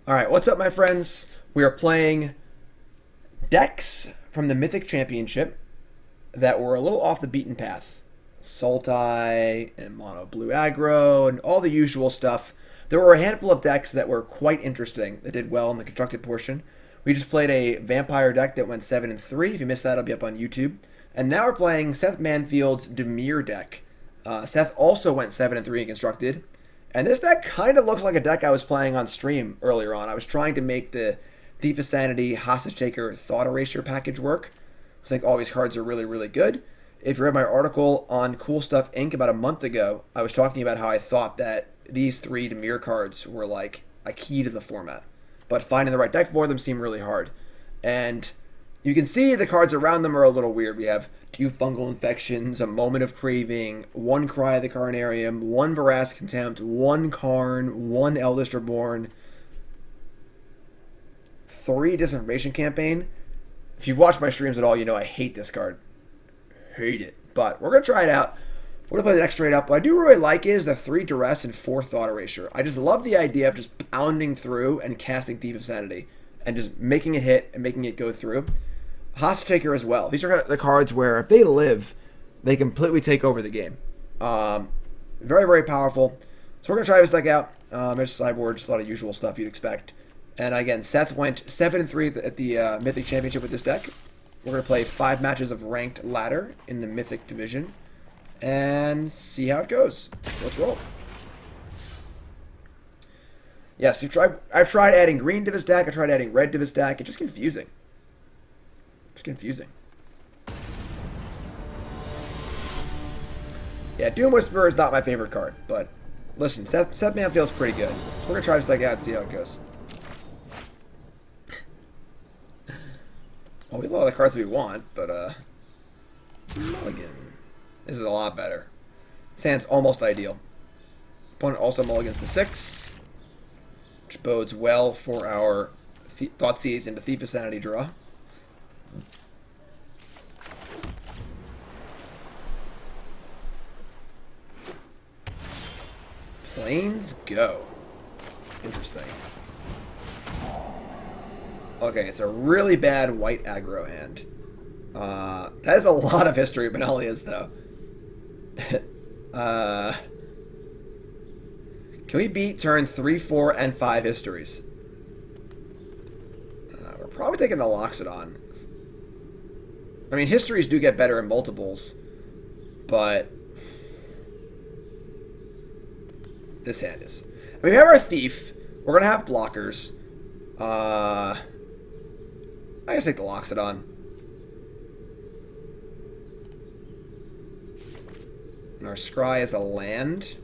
Alright, what's up, my friends? We are playing decks from the Mythic Championship that were a little off the beaten path. Sultai and Mono Blue Aggro and all the usual stuff. There were a handful of decks that were quite interesting that did well in the constructed portion. We just played a vampire deck that went 7-3. If you missed that, it'll be up on YouTube. And now we're playing Seth Manfield's Dimir deck. Seth also went 7-3 in constructed. And this deck kind of looks like a deck I was playing on stream earlier on. I was trying to make the Thief of Sanity, Hostage Taker, Thought Erasure package work. I think all these cards are really, really good. If you read my article on Cool Stuff Inc. about a month ago, I was talking about how I thought that these three Dimir cards were like a key to the format. But finding the right deck for them seemed really hard. And you can see the cards around them are a little weird. We have 2 Fungal Infections, a Moment of Craving, 1 Cry of the Carnarium, 1 Vraska Contempt, 1 Karn, 1 Eldest Reborn, 3 Disinformation Campaign. If you've watched my streams at all, you know I hate this card. Hate it. But we're going to try it out. We're going to play the deck straight up. What I do really like is the 3 Duress and 4 Thought Erasure. I just love the idea of just pounding through and casting Thief of Sanity and just making it hit and making it go through. Hostage Taker as well. These are the cards where if they live, they completely take over the game. Very, very powerful. So we're going to try this deck out. There's Sideboard, just a lot of usual stuff you'd expect. And again, Seth went 7-3 at the Mythic Championship with this deck. We're going to play 5 matches of ranked ladder in the Mythic division and see how it goes. So let's roll. Yes, I've tried adding green to this deck. I tried adding red to this deck. It's just confusing. It's confusing. Yeah, Doom Whisperer is not my favorite card, but listen, Seth Manfield's pretty good. So we're going to try this deck out and see how it goes. Well, we have a lot of the cards we want, but, Mulligan. This is a lot better. This hand's almost ideal. Opponent also mulligans to 6, which bodes well for our Thoughtseize into Thief of Sanity draw. Planes go. Interesting. Okay, it's a really bad white aggro hand. That is a lot of history, Benelia's, though. Can we beat turn 3, 4, and 5 histories? We're probably taking the Loxodon. I mean, histories do get better in multiples, but this hand is. I mean, we have our Thief. We're going to have blockers. I guess take the Loxodon. And our Scry is a land.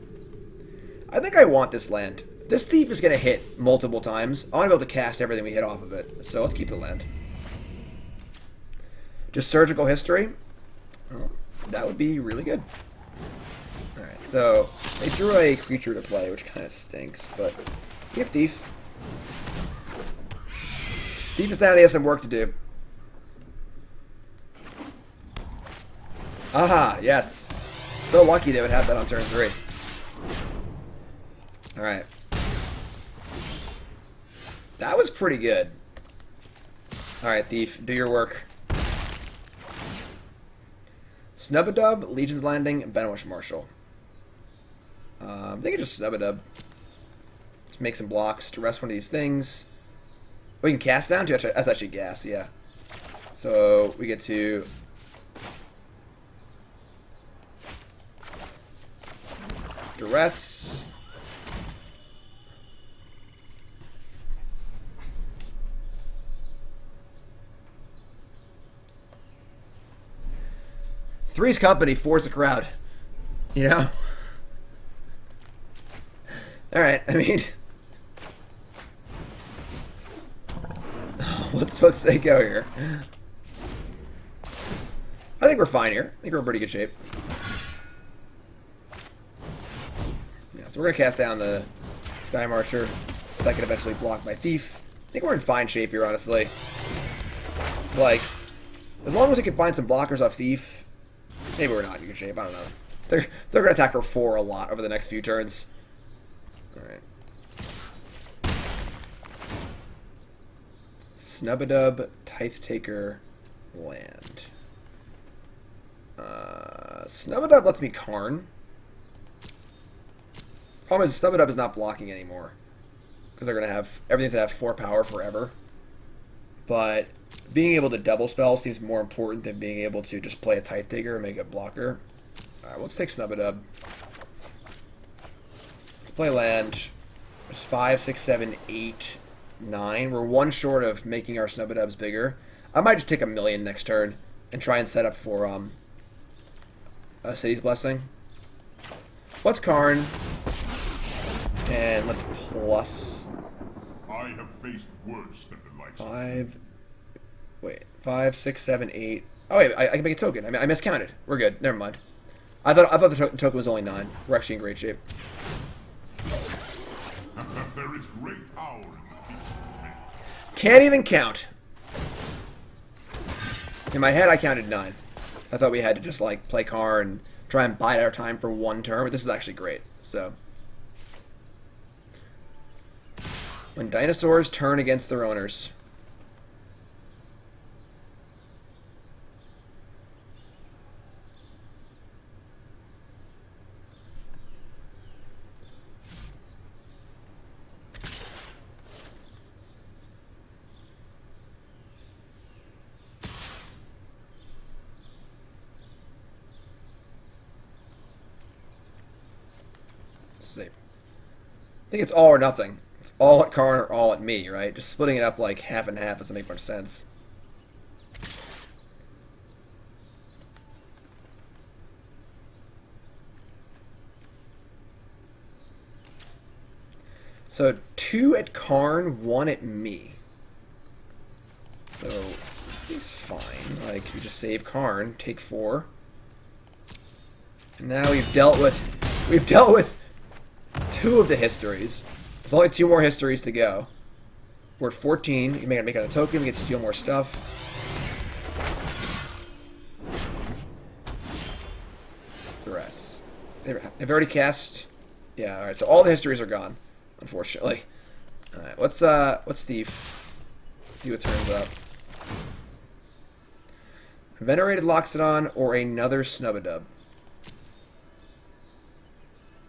I think I want this land. This Thief is going to hit multiple times. I want to be able to cast everything we hit off of it. So let's keep the land. Just Surgical History. Oh, that would be really good. Alright, so they drew a creature to play, which kind of stinks, but we have Thief. Thief of Sanity has some work to do. Aha, yes. So lucky they would have that on turn 3. Alright. That was pretty good. Alright, Thief, do your work. Snub-a-Dub, Legion's Landing, Benwish Marshal. I think it's just Snub-a-Dub. Just make some blocks to rest one of these things. We can cast down to that's actually gas, yeah. So we get to Duress. Three's company, four's a crowd. You know? Alright, I mean, let's say go here. I think we're fine here. I think we're in pretty good shape. Yeah, so we're going to cast down the Sky Marcher. That can eventually block my Thief. I think we're in fine shape here, honestly. Like, as long as we can find some blockers off Thief, maybe we're not in good shape. I don't know. They're going to attack for 4 a lot over the next few turns. Alright. Snubadub, Tithe Taker, land. Snubadub lets me Karn. Problem is, Snubadub is not blocking anymore. Because they're going to have... Everything's going to have 4 power forever. But being able to double spell seems more important than being able to just play a Tithe Taker and make a blocker. Alright, let's take Snubadub. Let's play land. There's 5, 6, 7, 8, 9. We're one short of making our Snubadubs bigger. I might just take a million next turn and try and set up for a City's Blessing. Let's Karn. And let's plus. I have faced worse than the likes 5. Wait, 5, 6, 7, 8. Oh wait, I can make a token. I miscounted. We're good. Never mind. I thought the token was only 9. We're actually in great shape. There is great power in the peace of men. Can't even count. In my head, I counted 9. I thought we had to just like play Karn and try and bide our time for one turn, but this is actually great. So, when dinosaurs turn against their owners. I think it's all or nothing. It's all at Karn or all at me, right? Just splitting it up like half and half doesn't make much sense. So 2 at Karn, 1 at me. So this is fine. Like, we just save Karn, take 4. And now we've dealt with 2 of the histories. There's only 2 more histories to go. We're at 14. You may make out a token. We get to steal more stuff. Duress. They've already cast. Yeah. All right. So all the histories are gone, unfortunately. All right. What's Thief? Let's see what turns up. Venerated Loxodon or another Snubadub.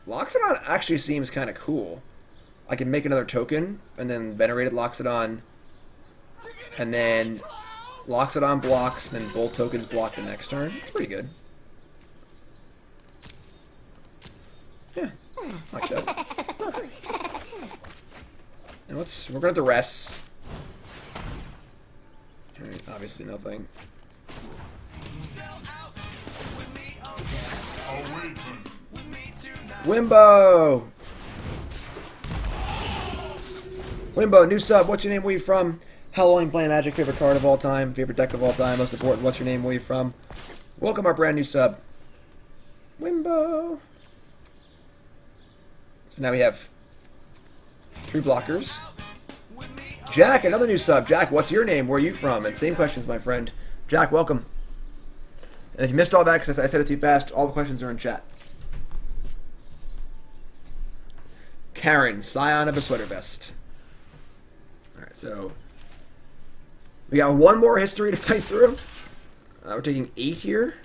Loxodon actually seems kind of cool. I can make another token, and then Venerated Loxodon, and then Loxodon blocks, then both tokens block the next turn. It's pretty good. Yeah, I like that. And we're gonna Duress. Alright, obviously nothing. Wimbo! Wimbo, new sub. What's your name? Where you from? How long you playing Magic? Favorite card of all time? Favorite deck of all time? Most important, what's your name? Where you from? Welcome our brand new sub. Wimbo! So now we have 3 blockers. Jack, another new sub. Jack, what's your name? Where are you from? And same questions, my friend. Jack, welcome. And if you missed all that because I said it too fast, all the questions are in chat. Karen, Scion of a Sweater Vest. Alright, so we got 1 more history to fight through. We're taking 8 here.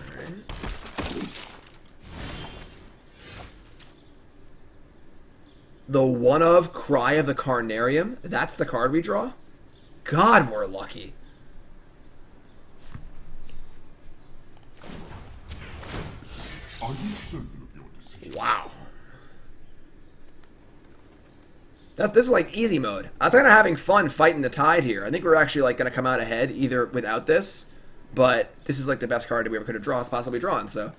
Alright. The one of Cry of the Carnarium. That's the card we draw? God, we're lucky. Are you certain of your decision? Wow. This is like easy mode. I was kind of having fun fighting the tide here. I think we're actually like going to come out ahead either without this, but this is like the best card that we ever could have possibly drawn. So,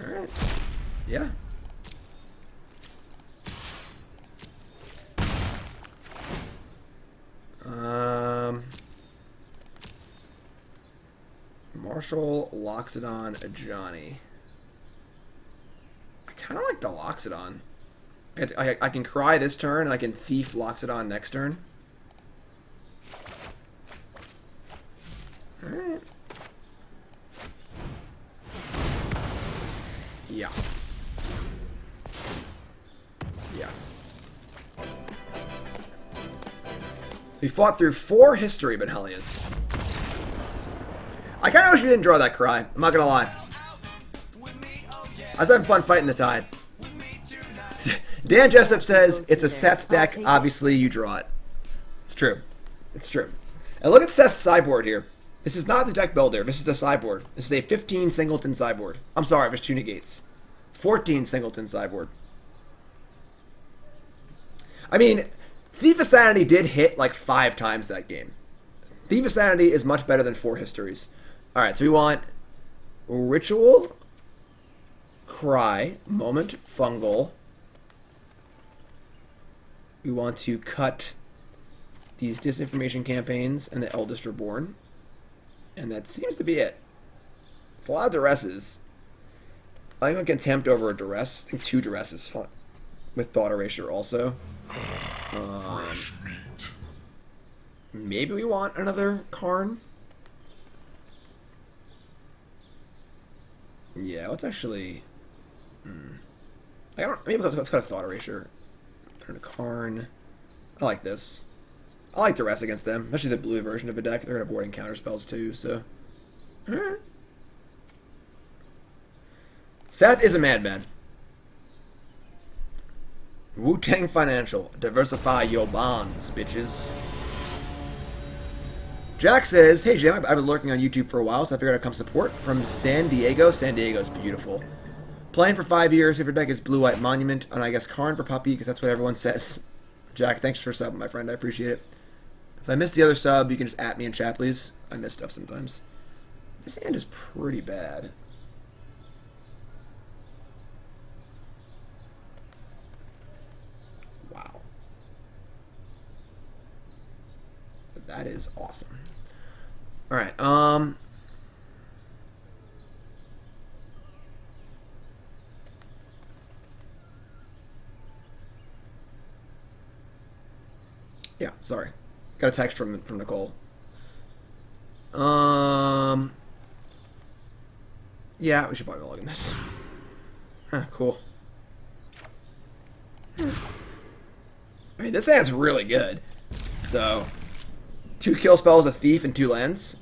all right, yeah. Marshall, Loxodon, Johnny. I kind of like the Loxodon. I can Cry this turn, and I can Thief Loxodon next turn. Alright. Yeah. Yeah. We fought through 4 history Benhelias. I kind of wish we didn't draw that cry. I'm not gonna lie. I was having fun fighting the tide. Dan Jessup says, it's a Seth deck. Obviously, you draw it. It's true. It's true. And look at Seth's sideboard here. This is not the deck builder. This is the sideboard. This is a 15 singleton sideboard. I'm sorry, it was 2 negates. 14 singleton sideboard. I mean, Thief of Sanity did hit like 5 times that game. Thief of Sanity is much better than 4 histories. Alright, so we want Ritual, Cry, Moment, Fungal. We want to cut these Disinformation Campaigns and the Eldest Reborn. And that seems to be it. It's a lot of Duresses. I think I'll Contempt over a Duress. I think 2 Duress is fun. With Thought Erasure also. Fresh meat. Maybe we want another Karn. Yeah, let's actually... I don't... Maybe let's cut a Thought Erasure. Turn to Karn. I like this. I like Duress against them, especially the blue version of the deck. They're going to board and counter spells too, so... Seth is a madman. Wu-Tang Financial. Diversify your bonds, bitches. Jack says, hey Jim, I've been lurking on YouTube for a while, so I figured I'd come support from San Diego. San Diego's beautiful. Playing for 5 years. If your deck is Blue-White Monument, and I guess Karn for Puppy, because that's what everyone says. Jack, thanks for subbing, my friend. I appreciate it. If I missed the other sub, you can just at me in chat, please. I miss stuff sometimes. This hand is pretty bad. Wow. That is awesome. Alright, yeah, sorry. Got a text from Nicole. Yeah, we should probably log in this. Huh, cool. I mean, this hand's really good. So, 2 kill spells, a Thief, and 2 lands.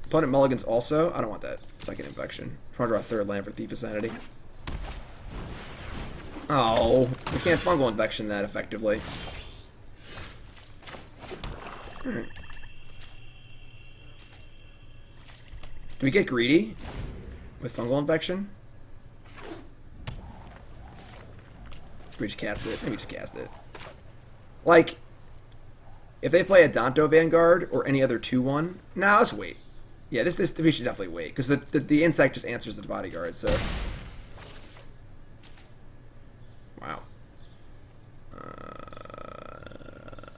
Opponent mulligans also. I don't want that second infection. I'm trying to draw a 3rd land for Thief of Sanity. Oh, we can't Fungal Infection that effectively. Alright. Do we get greedy with Fungal Infection? We just cast it. Maybe just cast it. Like, if they play a Danto Vanguard or any other 2-1, nah, let's wait. Yeah, this we should definitely wait because the insect just answers the bodyguard. So, wow.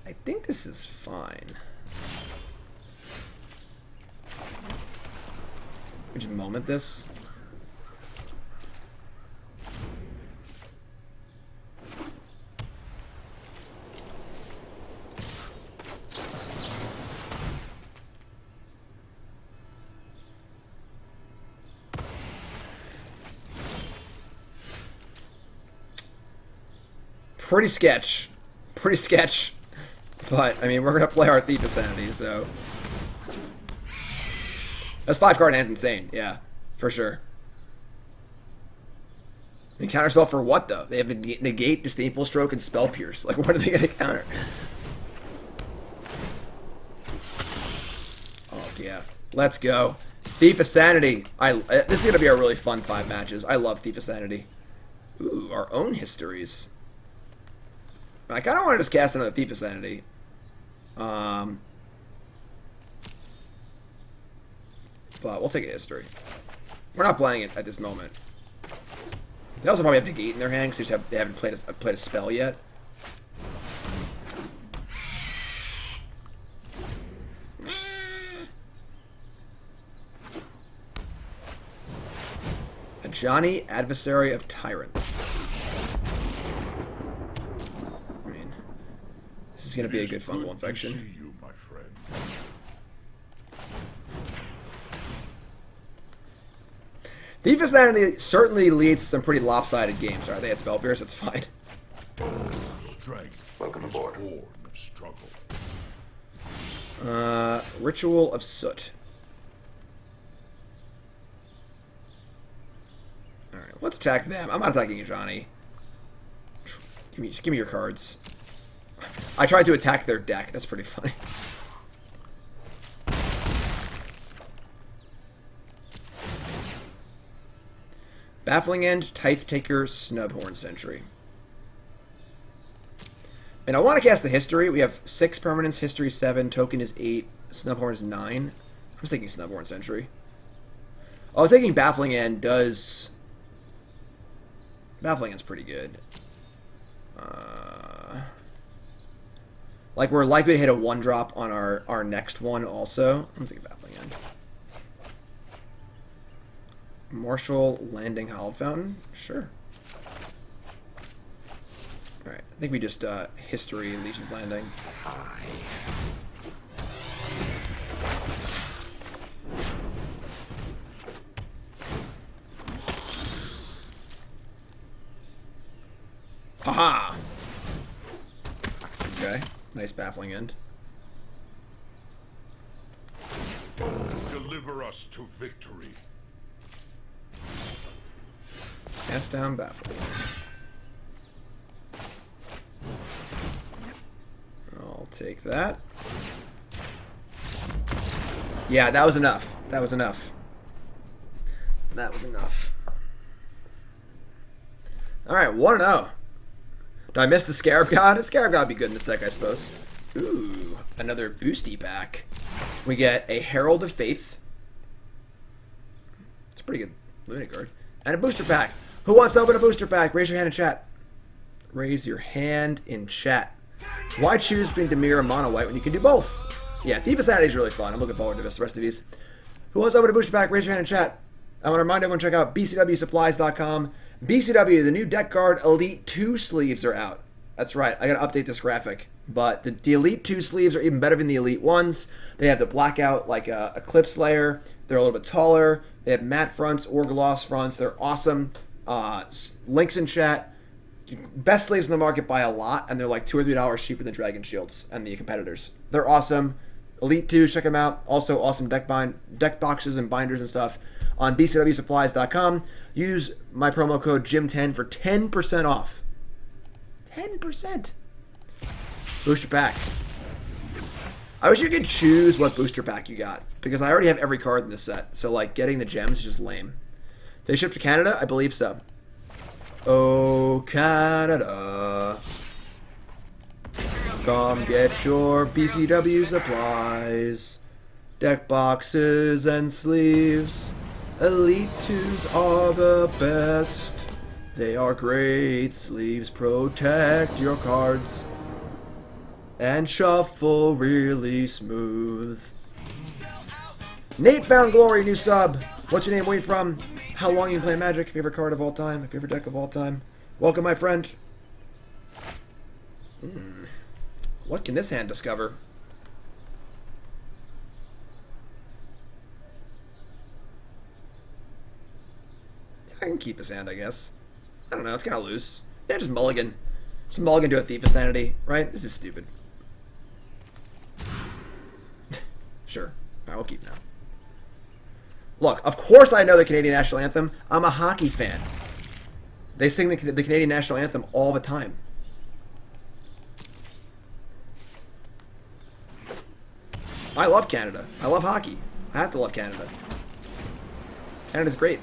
I think this is fine. We just moment this. Pretty sketch. Pretty sketch. But, I mean, we're going to play our Thief of Sanity, so... That's 5-card hand's insane. Yeah, for sure. And counterspell for what, though? They have a Negate, Disdainful Stroke, and Spell Pierce. Like, what are they going to counter? Oh, yeah. Let's go. Thief of Sanity. This is going to be a really fun 5 matches. I love Thief of Sanity. Ooh, our own histories. I kind of want to just cast another Thief of Sanity. But we'll take a history. We're not playing it at this moment. They also probably have Negate in their hand because they haven't played a spell yet. A Johnny, Adversary of Tyrants. I mean, this is going to be a good Fungal Infection. Thief of Sanity certainly leads to some pretty lopsided games. Alright, they had Spell Pierce, that's fine. Strength. Welcome aboard. Born of struggle. Ritual of Soot. Alright, let's attack them. I'm not attacking you, Johnny. Just give me your cards. I tried to attack their deck. That's pretty funny. Baffling End, Tithe Taker, Snubhorn Sentry. And I want to cast the History. We have 6 permanents, History 7, Token is 8, Snubhorn is 9. I was thinking Snubhorn Sentry. Oh, taking Baffling End does... Baffling End's pretty good. Like, we're likely to hit a 1-drop on our next one also. I'm thinking Baffling End. Martial Landing Hallowed Fountain? Sure. Alright, I think we just, History Legion's Landing. Haha! Okay, nice Baffling End. Deliver us to victory. Cast down Baffling. I'll take that. Yeah, that was enough. That was enough. That was enough. Alright, 1-0. Do I miss the Scarab God? The Scarab God would be good in this deck, I suppose. Ooh, another boosty pack. We get a Herald of Faith. It's a pretty good Lunatic card. And a booster pack. Who wants to open a booster pack? Raise your hand in chat. Raise your hand in chat. Why choose between Dimir and Mono White when you can do both? Yeah, Thief of Sanity is really fun. I'm looking forward to this. The rest of these. Who wants to open a booster pack? Raise your hand in chat. I want to remind everyone to check out bcwsupplies.com. BCW, the new deck card Elite 2 sleeves are out. That's right, I gotta update this graphic. But the Elite 2 sleeves are even better than the Elite 1s. They have the blackout, like Eclipse layer. They're a little bit taller. They have matte fronts or gloss fronts. They're awesome. Links in chat. Best sleeves in the market by a lot, and they're like $2 or $3 cheaper than Dragon Shields and the competitors. They're awesome. Elite 2s, check them out. Also awesome deck boxes and binders and stuff on bcwsupplies.com. Use my promo code JIM10 for 10% off. 10%. Booster pack. I wish you could choose what booster pack you got, because I already have every card in this set, so like getting the gems is just lame. They ship to Canada? I believe so. Oh, Canada. Come get your BCW supplies. Deck boxes and sleeves. Elite 2s are the best. They are great. Sleeves protect your cards. And shuffle really smooth. Nate Found Glory, new sub. What's your name? Where you from? How long you been playing Magic? Favorite card of all time? Favorite deck of all time? Welcome, my friend. What can this hand discover? I can keep this hand, I guess. I don't know, it's kind of loose. Yeah, just mulligan. Just mulligan to a Thief of Sanity, right? This is stupid. Sure. Alright, we'll keep now. Look, of course I know the Canadian National Anthem. I'm a hockey fan. They sing the Canadian National Anthem all the time. I love Canada. I love hockey. I have to love Canada. Canada's great.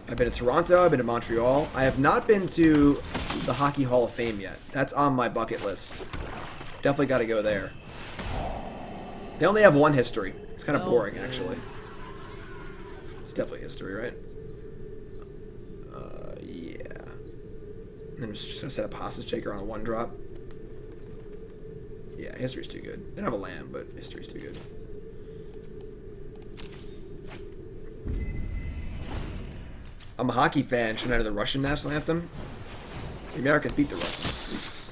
I've been to Toronto. I've been to Montreal. I have not been to the Hockey Hall of Fame yet. That's on my bucket list. Definitely got to go there. They only have one history. It's kind of boring, actually. It's definitely history, right? Yeah. And then just gonna set up Hostage Taker on a 1-drop. Yeah, history's too good. They don't have a land, but history's too good. I'm a hockey fan. Should I know the Russian national anthem? The Americans beat the Russians.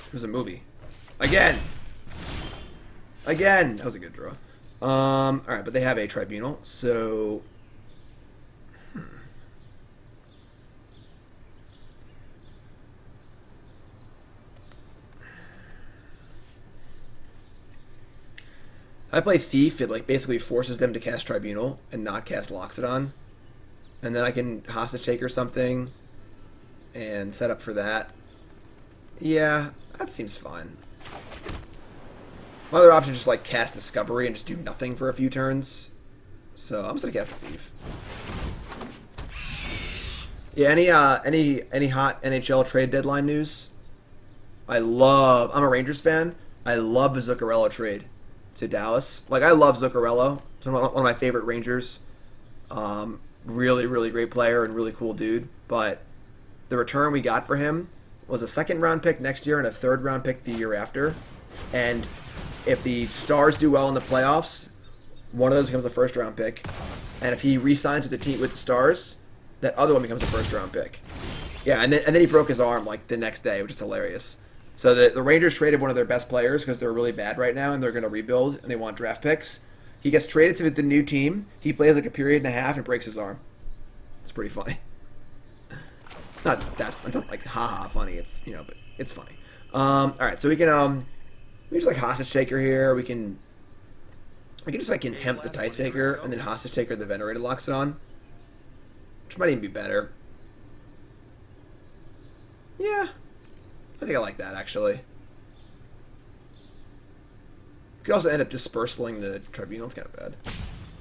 It was a movie. Again! Again! That was a good draw. Alright, but they have a tribunal, so... I play Thief, it like basically forces them to cast Tribunal and not cast Loxodon. And then I can Hostage Taker something and set up for that. Yeah, that seems fine. My other option is just like cast Discovery and just do nothing for a few turns. So I'm just gonna cast the Thief. Yeah, any hot NHL trade deadline news? I'm a Rangers fan. I love the Zuccarello trade to Dallas. Like, I love Zuccarello. It's one of my favorite Rangers. Really, really great player and really cool dude. But the return we got for him was a second-round pick next year and a third-round pick the year after. And if the Stars do well in the playoffs, one of those becomes a first-round pick. And if he re-signs with the team with the Stars, that other one becomes a first-round pick. Yeah, and then he broke his arm like the next day, which is hilarious. So the Rangers traded one of their best players because they're really bad right now and they're going to rebuild and they want draft picks. He gets traded to the new team. He plays like a period and a half and breaks his arm. It's pretty funny. Not like haha funny. It's but it's funny. All right, so we just like Hostage Taker here. We can just like Contempt the Tithe Taker and then Hostage Taker the Venerated Loxodon, which might even be better. Yeah, I think I like that actually. Could also end up dispersing the Tribunal. It's kind of bad.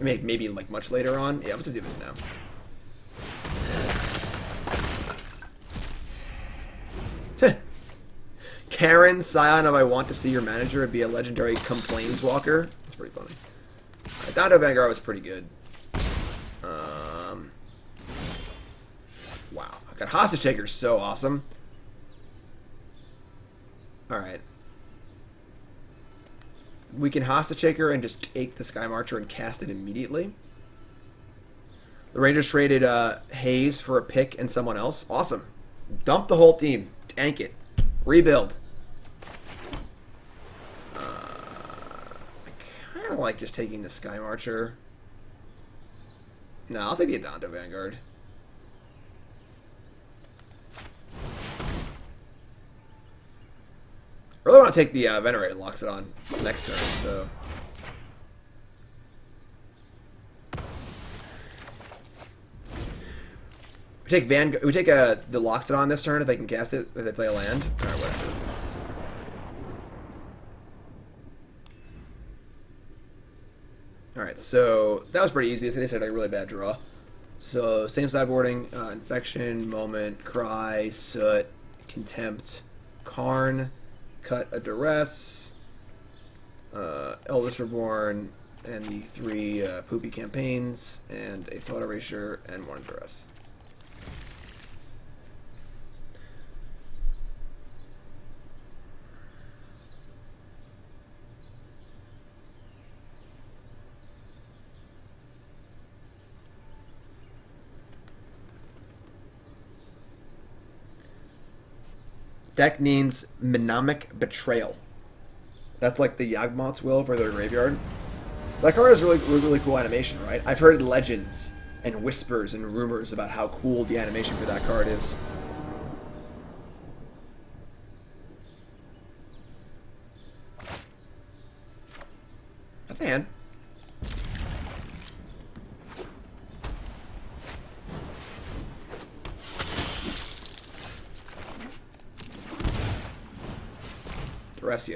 Maybe like much later on. Yeah, I'm gonna do this now. Karen, Scion of I Want to See Your Manager would be a legendary Complaintswalker. That's pretty funny. Dado Vanguard was pretty good. Wow. God, Hostage Taker is so awesome. Alright. We can Hostage Taker and just take the Sky Marcher and cast it immediately. The Rangers traded Hayes for a pick and someone else. Awesome. Dump the whole team. Tank it. Rebuild. I kind of like just taking the Sky Marcher. No, I'll take the Adonto Vanguard. I really want to take the Venerated Loxodon next turn, so... We take the Loxodon this turn if they can cast it, if they play a land. Alright, whatever. Alright, so that was pretty easy. So they said like a really bad draw. So same sideboarding, Infection, Moment, Cry, Soot, Contempt, Karn, cut a Duress, Eldest Reborn, and the 3 poopy campaigns, and a Thought Erasure, and 1 Duress. Deck needs Mnemonic Betrayal. That's like the Yawgmoth's Will for their graveyard. That card is really cool animation, right? I've heard legends and whispers and rumors about how cool the animation for that card is. That's a hand. Duress.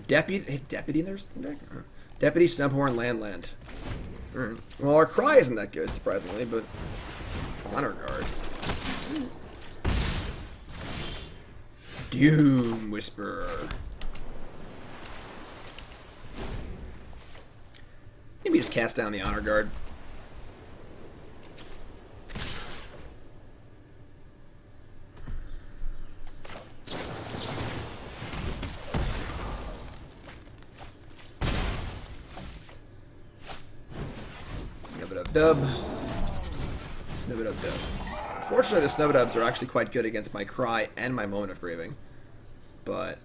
Deputy in their deck? Deputy, Snubhorn, Land. Well, our Cry isn't that good, surprisingly, but Honor Guard. Doom Whisperer. Maybe just cast down the Honor Guard. Dub. Snubadub dub. Fortunately, the Snubadubs are actually quite good against my Cry and my Moment of Craving. But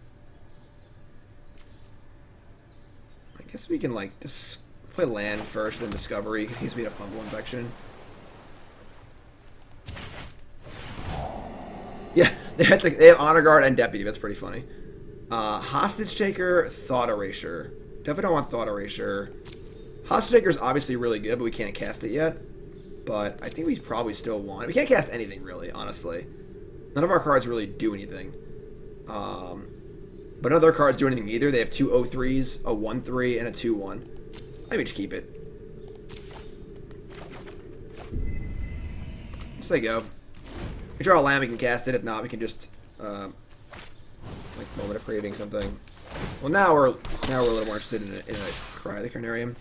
I guess we can like just play land first, then Discovery. It gives me a Fungal Infection. Yeah, they have Honor Guard and Deputy. That's pretty funny. Hostage Taker, Thought Erasure. Definitely don't want Thought Erasure. Hostage Taker is obviously really good, but we can't cast it yet. But I think we probably still want it. We can't cast anything, really, honestly. None of our cards really do anything. But none of their cards do anything either. They have two 0-3s, a 1-3, and a 2-1. Maybe just keep it. Let's say go. If we draw a land, we can cast it. If not, we can just like Moment of Craving something. Well, now we're a little more interested in a Cry the Carnarium.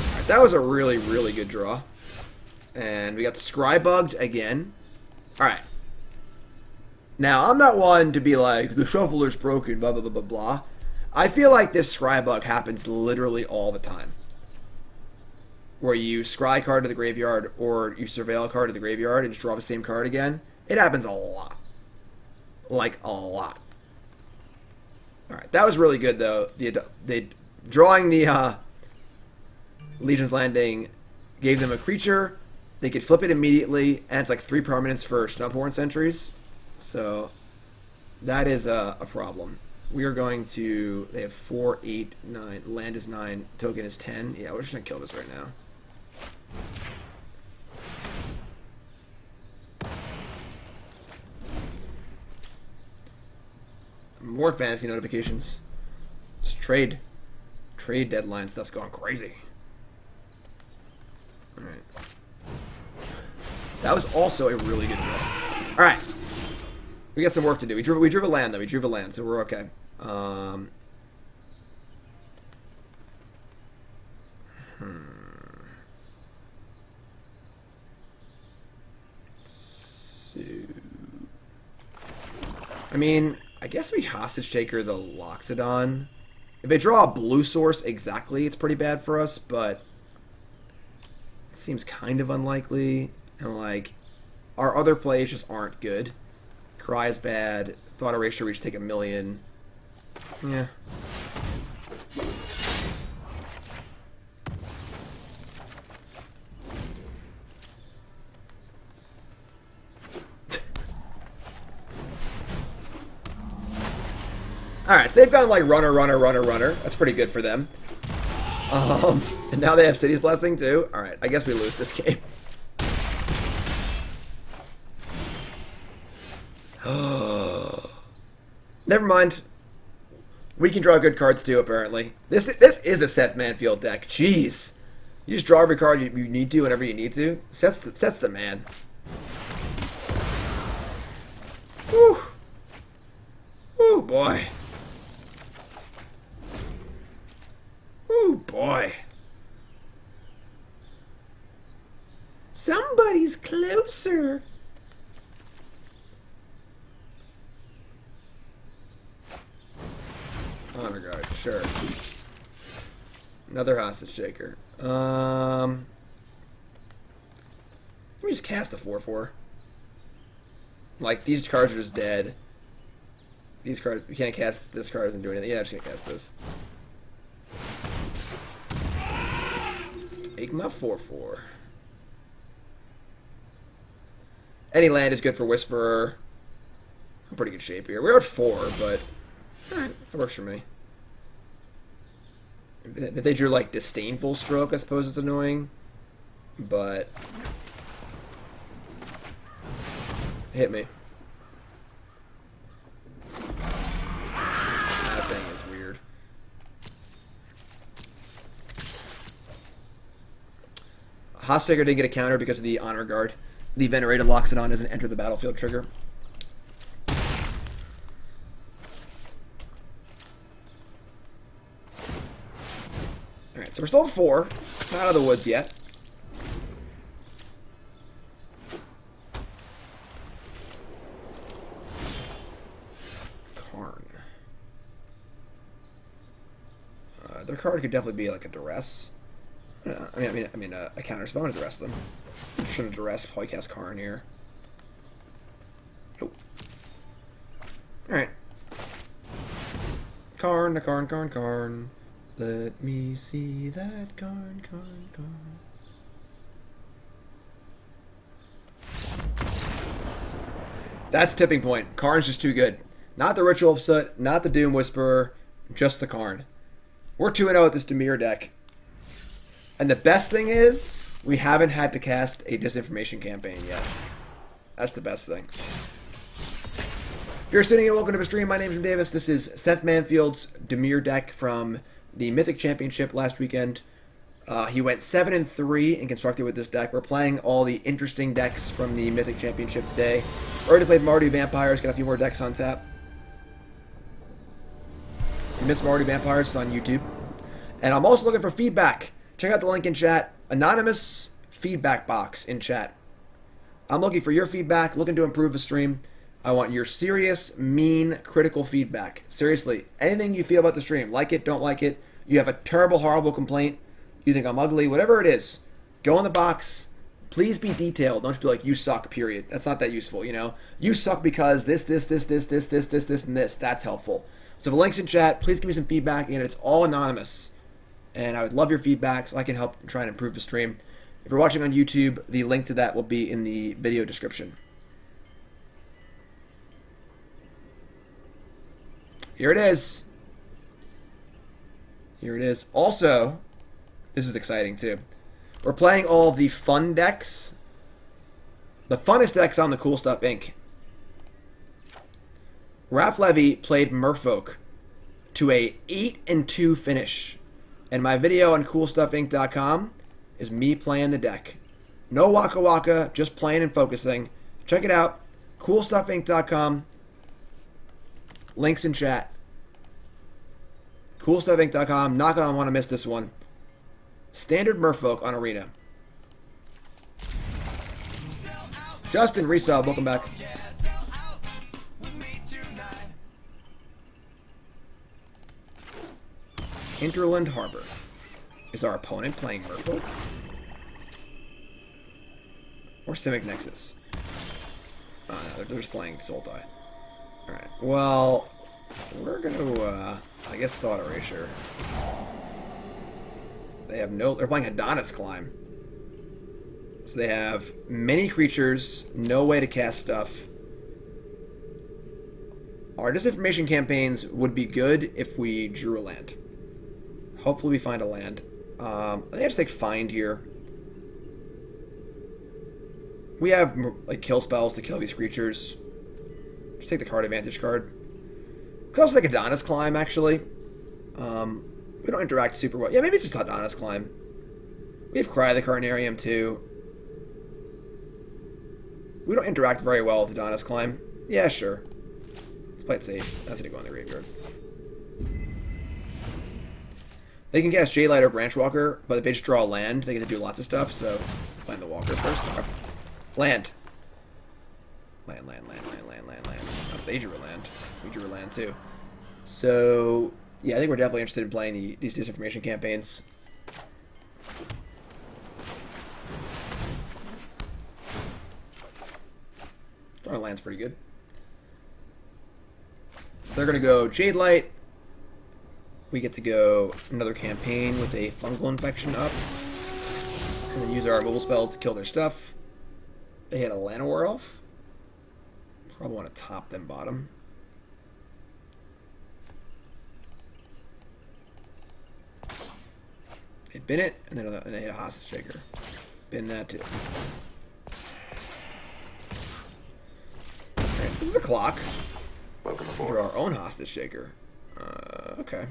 Alright, that was a really, really good draw. And we got Scrybugged again. Alright. Now, I'm not one to be like, the shuffler's broken, blah, blah, blah, blah, blah. I feel like this Scrybug happens literally all the time. Where you scry card to the graveyard, or you surveil a card to the graveyard and just draw the same card again. It happens a lot. Like, a lot. Alright, that was really good, though. Drawing the Legion's Landing gave them a creature. They could flip it immediately, and it's like 3 permanents for Snubhorn Sentries. So, that is a problem. We are going to... They have 4, 8, 9. Land is 9. Token is 10. Yeah, we're just going to kill this right now. More fantasy notifications. Just trade deadline stuff's going crazy. Alright. That was also a really good draw. Alright. We got some work to do. We drew a land, though. We drew a land, so we're okay. So... I mean, I guess we Hostage Taker the Loxodon. If they draw a blue source exactly, it's pretty bad for us, but it seems kind of unlikely. And, like, our other plays just aren't good. Cry is bad. Thought Erasure, we just take 1,000,000. Yeah. Alright, so they've gone like runner. That's pretty good for them. And now they have City's Blessing too. Alright, I guess we lose this game. Never mind. We can draw good cards too, apparently. This is a Seth Manfield deck. Jeez. You just draw every card you need to whenever you need to. Seth's the man. Whew. Whew, boy. Whew, boy. Somebody's closer. Honor Guard, sure. Another Hostage Taker. Let me just cast a 4/4. Like, these cards are just dead. These cards, you can't cast this card, doesn't do anything. Yeah, I'm just gonna cast this. Take my 4/4. Any land is good for Whisperer. I'm in pretty good shape here. We're at 4, but alright, that works for me. If they drew like Disdainful Stroke, I suppose it's annoying. But hit me. That thing is weird. Hostage Taker didn't get a counter because of the Honor Guard. The Venerated Loxodon doesn't enter the battlefield trigger. Alright, so we're still at 4. Not out of the woods yet. Karn. Their card could definitely be like a Duress. I mean, a counter spell. I'm gonna Duress them. I'm just gonna Duress, probably cast Karn here. Nope. Alright. Karn, the Karn. Let me see that Karn. That's tipping point. Karn's just too good. Not the Ritual of Soot, not the Doom Whisperer, Just the Karn. We're 2-0 with this Dimir deck. And the best thing is, we haven't had to cast a Disinformation Campaign yet. That's the best thing. If you're tuning in, welcome to the stream. My name is Davis. This is Seth Manfield's Dimir deck from the Mythic Championship last weekend. He went 7-3 and constructed with this deck. We're playing all the interesting decks from the Mythic Championship today. Already played Mardu Vampires, got a few more decks on tap. If you missed Mardu Vampires, it's on YouTube. And I'm also looking for feedback. Check out the link in chat. Anonymous feedback box in chat. I'm looking for your feedback, looking to improve the stream. I want your serious, mean, critical feedback. Seriously, anything you feel about the stream, like it, don't like it, you have a terrible, horrible complaint, you think I'm ugly, whatever it is, go in the box. Please be detailed. Don't just be like, you suck, period. That's not that useful, you know? You suck because this, and this. That's helpful. So the link's in chat. Please give me some feedback. Again, it's all anonymous. And I would love your feedback so I can help try and improve the stream. If you're watching on YouTube, the link to that will be in the video description. Here it is. Here it is. Also, this is exciting too. We're playing all of the fun decks. The funnest decks on the Cool Stuff Inc. Raph Levy played Merfolk to a 8-2 finish. And my video on CoolStuffInc.com is me playing the deck. No waka waka, just playing and focusing. Check it out. CoolStuffInc.com. Links in chat. CoolStuffInc.com. Not gonna want to miss this one. Standard Merfolk on Arena. Justin, resub, welcome back. Hinterland Harbor. Is our opponent playing Merfolk? Or Simic Nexus? Oh no, they're just playing Sultai. Alright, well, we're gonna, I guess Thought Erasure. They have no, they're playing Adonis Climb. So they have many creatures, no way to cast stuff. Our Disinformation campaigns would be good if we drew a land. Hopefully we find a land. I think I just take Find here. We have like kill spells to kill these creatures. Just take the card advantage card. Could also take Adonis Climb actually. We don't interact super well. Yeah, maybe it's just Adonis Climb. We have Cry the Carnarium too. We don't interact very well with Adonis Climb. Yeah, sure. Let's play it safe. That's gonna go in the graveyard. They can cast Jadelight or Branchwalker, but if they just draw land, they get to do lots of stuff, so find the Walker first. Okay. Land. Land. Oh, they drew a land. We drew a land too. So, yeah, I think we're definitely interested in playing these Disinformation campaigns. Drawing land's pretty good. So they're going to go Jadelight. We get to go another campaign with a Fungal Infection up. And then use our removal spells to kill their stuff. They had a Llanowar Elf. Probably want to top them bottom. They bin it, and then they hit a Hostage Shaker. Bin that too. Alright, this is a clock. Welcome For aboard. our own Hostage Shaker. Okay.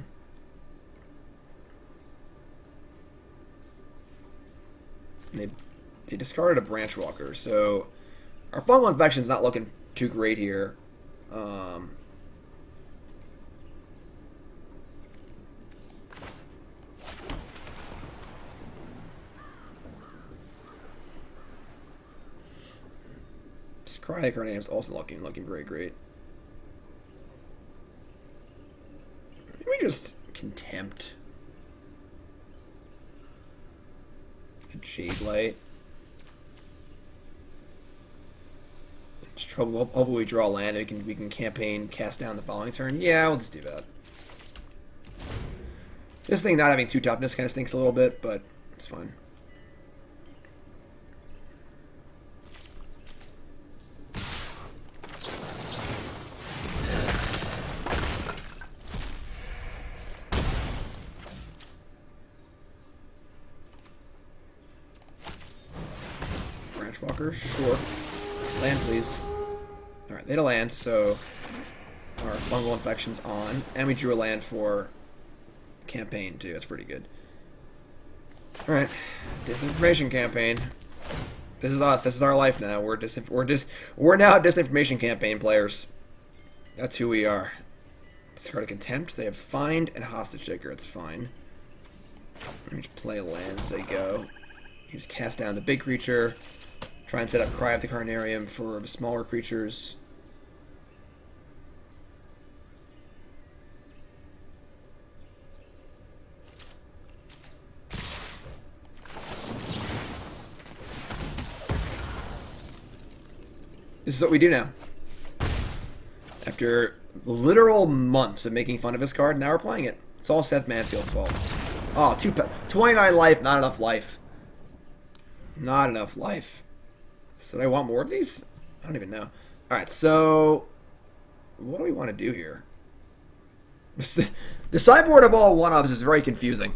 They discarded a Branchwalker, so our Fungal Infection's not looking too great here. Cry Carnarium's also looking very great. Maybe just Contempt. A Jadelight. It's trouble. Hopefully we draw land and we can campaign cast down the following turn. Yeah, we'll just do that. This thing not having 2 toughness kind of stinks a little bit, but it's fine. Branchwalker, sure. Land, please. Alright, they had a land, so our Fungal Infection's on. And we drew a land for Campaign, too. That's pretty good. Alright. Disinformation Campaign. This is us. This is our life now. We're now Disinformation Campaign players. That's who we are. Discard a Contempt. They have Find and Hostage Taker. It's fine. Let me just play lands as they go. You just cast down the big creature. Try and set up Cry of the Carnarium for the smaller creatures. This is what we do now. After literal months of making fun of this card, now we're playing it. It's all Seth Manfield's fault. Oh, 29 life, not enough life. Not enough life. So do I want more of these? I don't even know. Alright, so what do we want to do here? The sideboard of all one-ups is very confusing.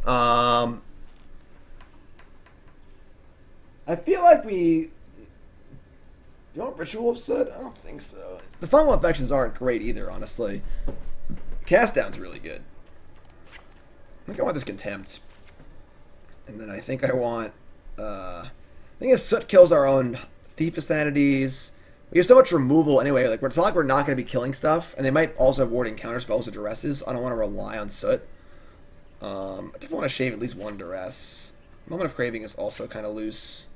I feel like we... You want Ritual of Soot? I don't think so. The Fungal Infections aren't great either, honestly. Cast Down's really good. I think I want this Contempt. And then I think I want... I think as Soot kills our own Thief of Sanities. We have so much removal anyway. Like, it's not like we're not going to be killing stuff. And they might also have warding counter spells or Duresses. I don't want to rely on Soot. I definitely want to shave at least one Duress. Moment of Craving is also kind of loose.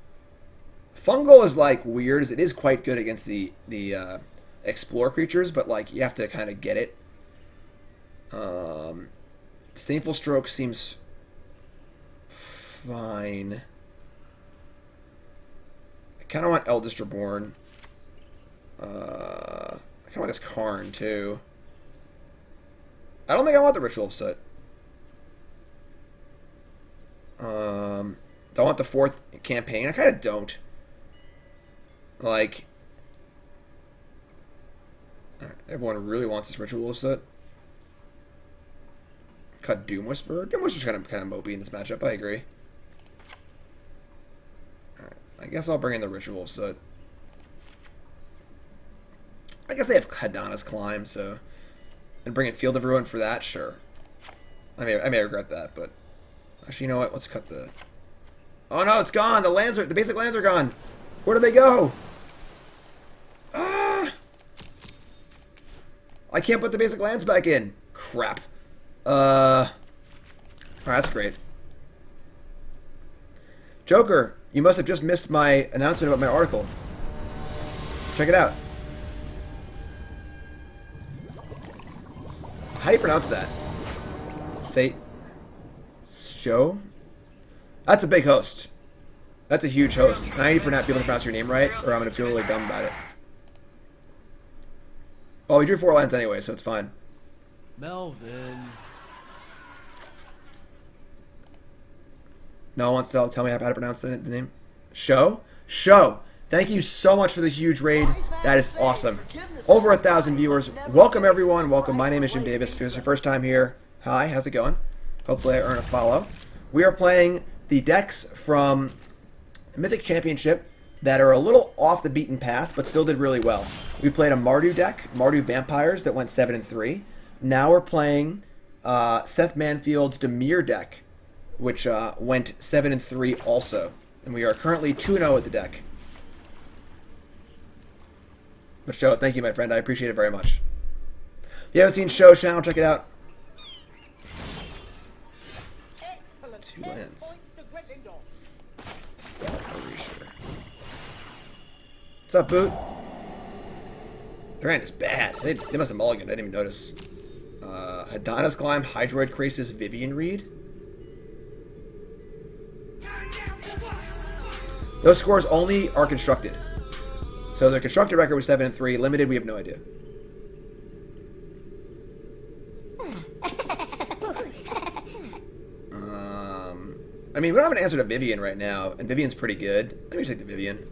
Fungal is like weird, as it is quite good against the explore creatures, but like you have to kind of get it. Disdainful Stroke seems fine. I kind of want Eldest Reborn. I kind of want this Karn too. I don't think I want the Ritual of Soot. Do I want the 4th campaign? I kind of don't. Like, everyone really wants this Ritual of Soot. Cut Doom Whisperer. Doom Whisperer's kind of mopey in this matchup. I agree. Alright, I guess I'll bring in the Ritual of Soot. I guess they have Hadana's Climb, so... And bring in Field of Ruin for that? Sure. I may regret that, but... Actually, you know what? Let's cut the... Oh no, it's gone! The basic lands are gone! Where do they go? I can't put the basic lands back in. Crap. Alright, that's great. Joker, you must have just missed my announcement about my article. Check it out. How do you pronounce that? Show? That's a big host. That's a huge host. And I need to be able to pronounce your name right, or I'm going to feel really dumb about it. Well, we drew 4 lands anyway, so it's fine. Melvin. No one wants to tell me how to pronounce the name. Show? Show! Thank you so much for the huge raid. That is awesome. Over 1,000 viewers. Welcome, everyone. Welcome. My name is Jim Davis. If it's your first time here, hi, how's it going? Hopefully I earn a follow. We are playing the decks from Mythic Championship that are a little off the beaten path, but still did really well. We played a Mardu deck, Mardu Vampires, that went 7-3. Now we're playing Seth Manfield's Dimir deck, which went 7-3 also. And we are currently 2-0 at the deck. But Show, thank you, my friend. I appreciate it very much. If you haven't seen Show's channel, check it out. 2 lands. Thought Erasure. What's up, Boot? Their hand is bad. They must have mulliganed. I didn't even notice. Hadana's Climb, Hydroid Krasis, Vivian Reed. Those scores only are constructed. So their constructed record was 7-3. Limited, we have no idea. I mean, we don't have an answer to Vivian right now, and Vivian's pretty good. Let me just take the Vivian.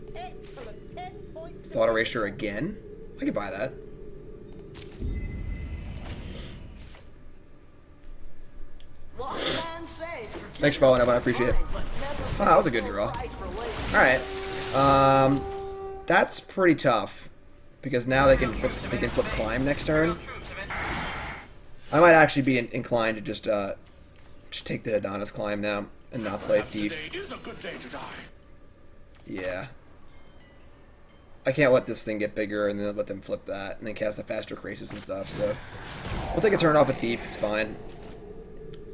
Thought Erasure again. I could buy that. Thanks for following up, I appreciate it. Oh, that was a good draw. Alright. That's pretty tough because now they can flip climb next turn. I might actually be inclined to just take the Adonis climb now and not play Thief. Is a good day to die. Yeah. I can't let this thing get bigger and then let them flip that and then cast the faster Krasis and stuff, so we'll take a turn off a Thief, it's fine.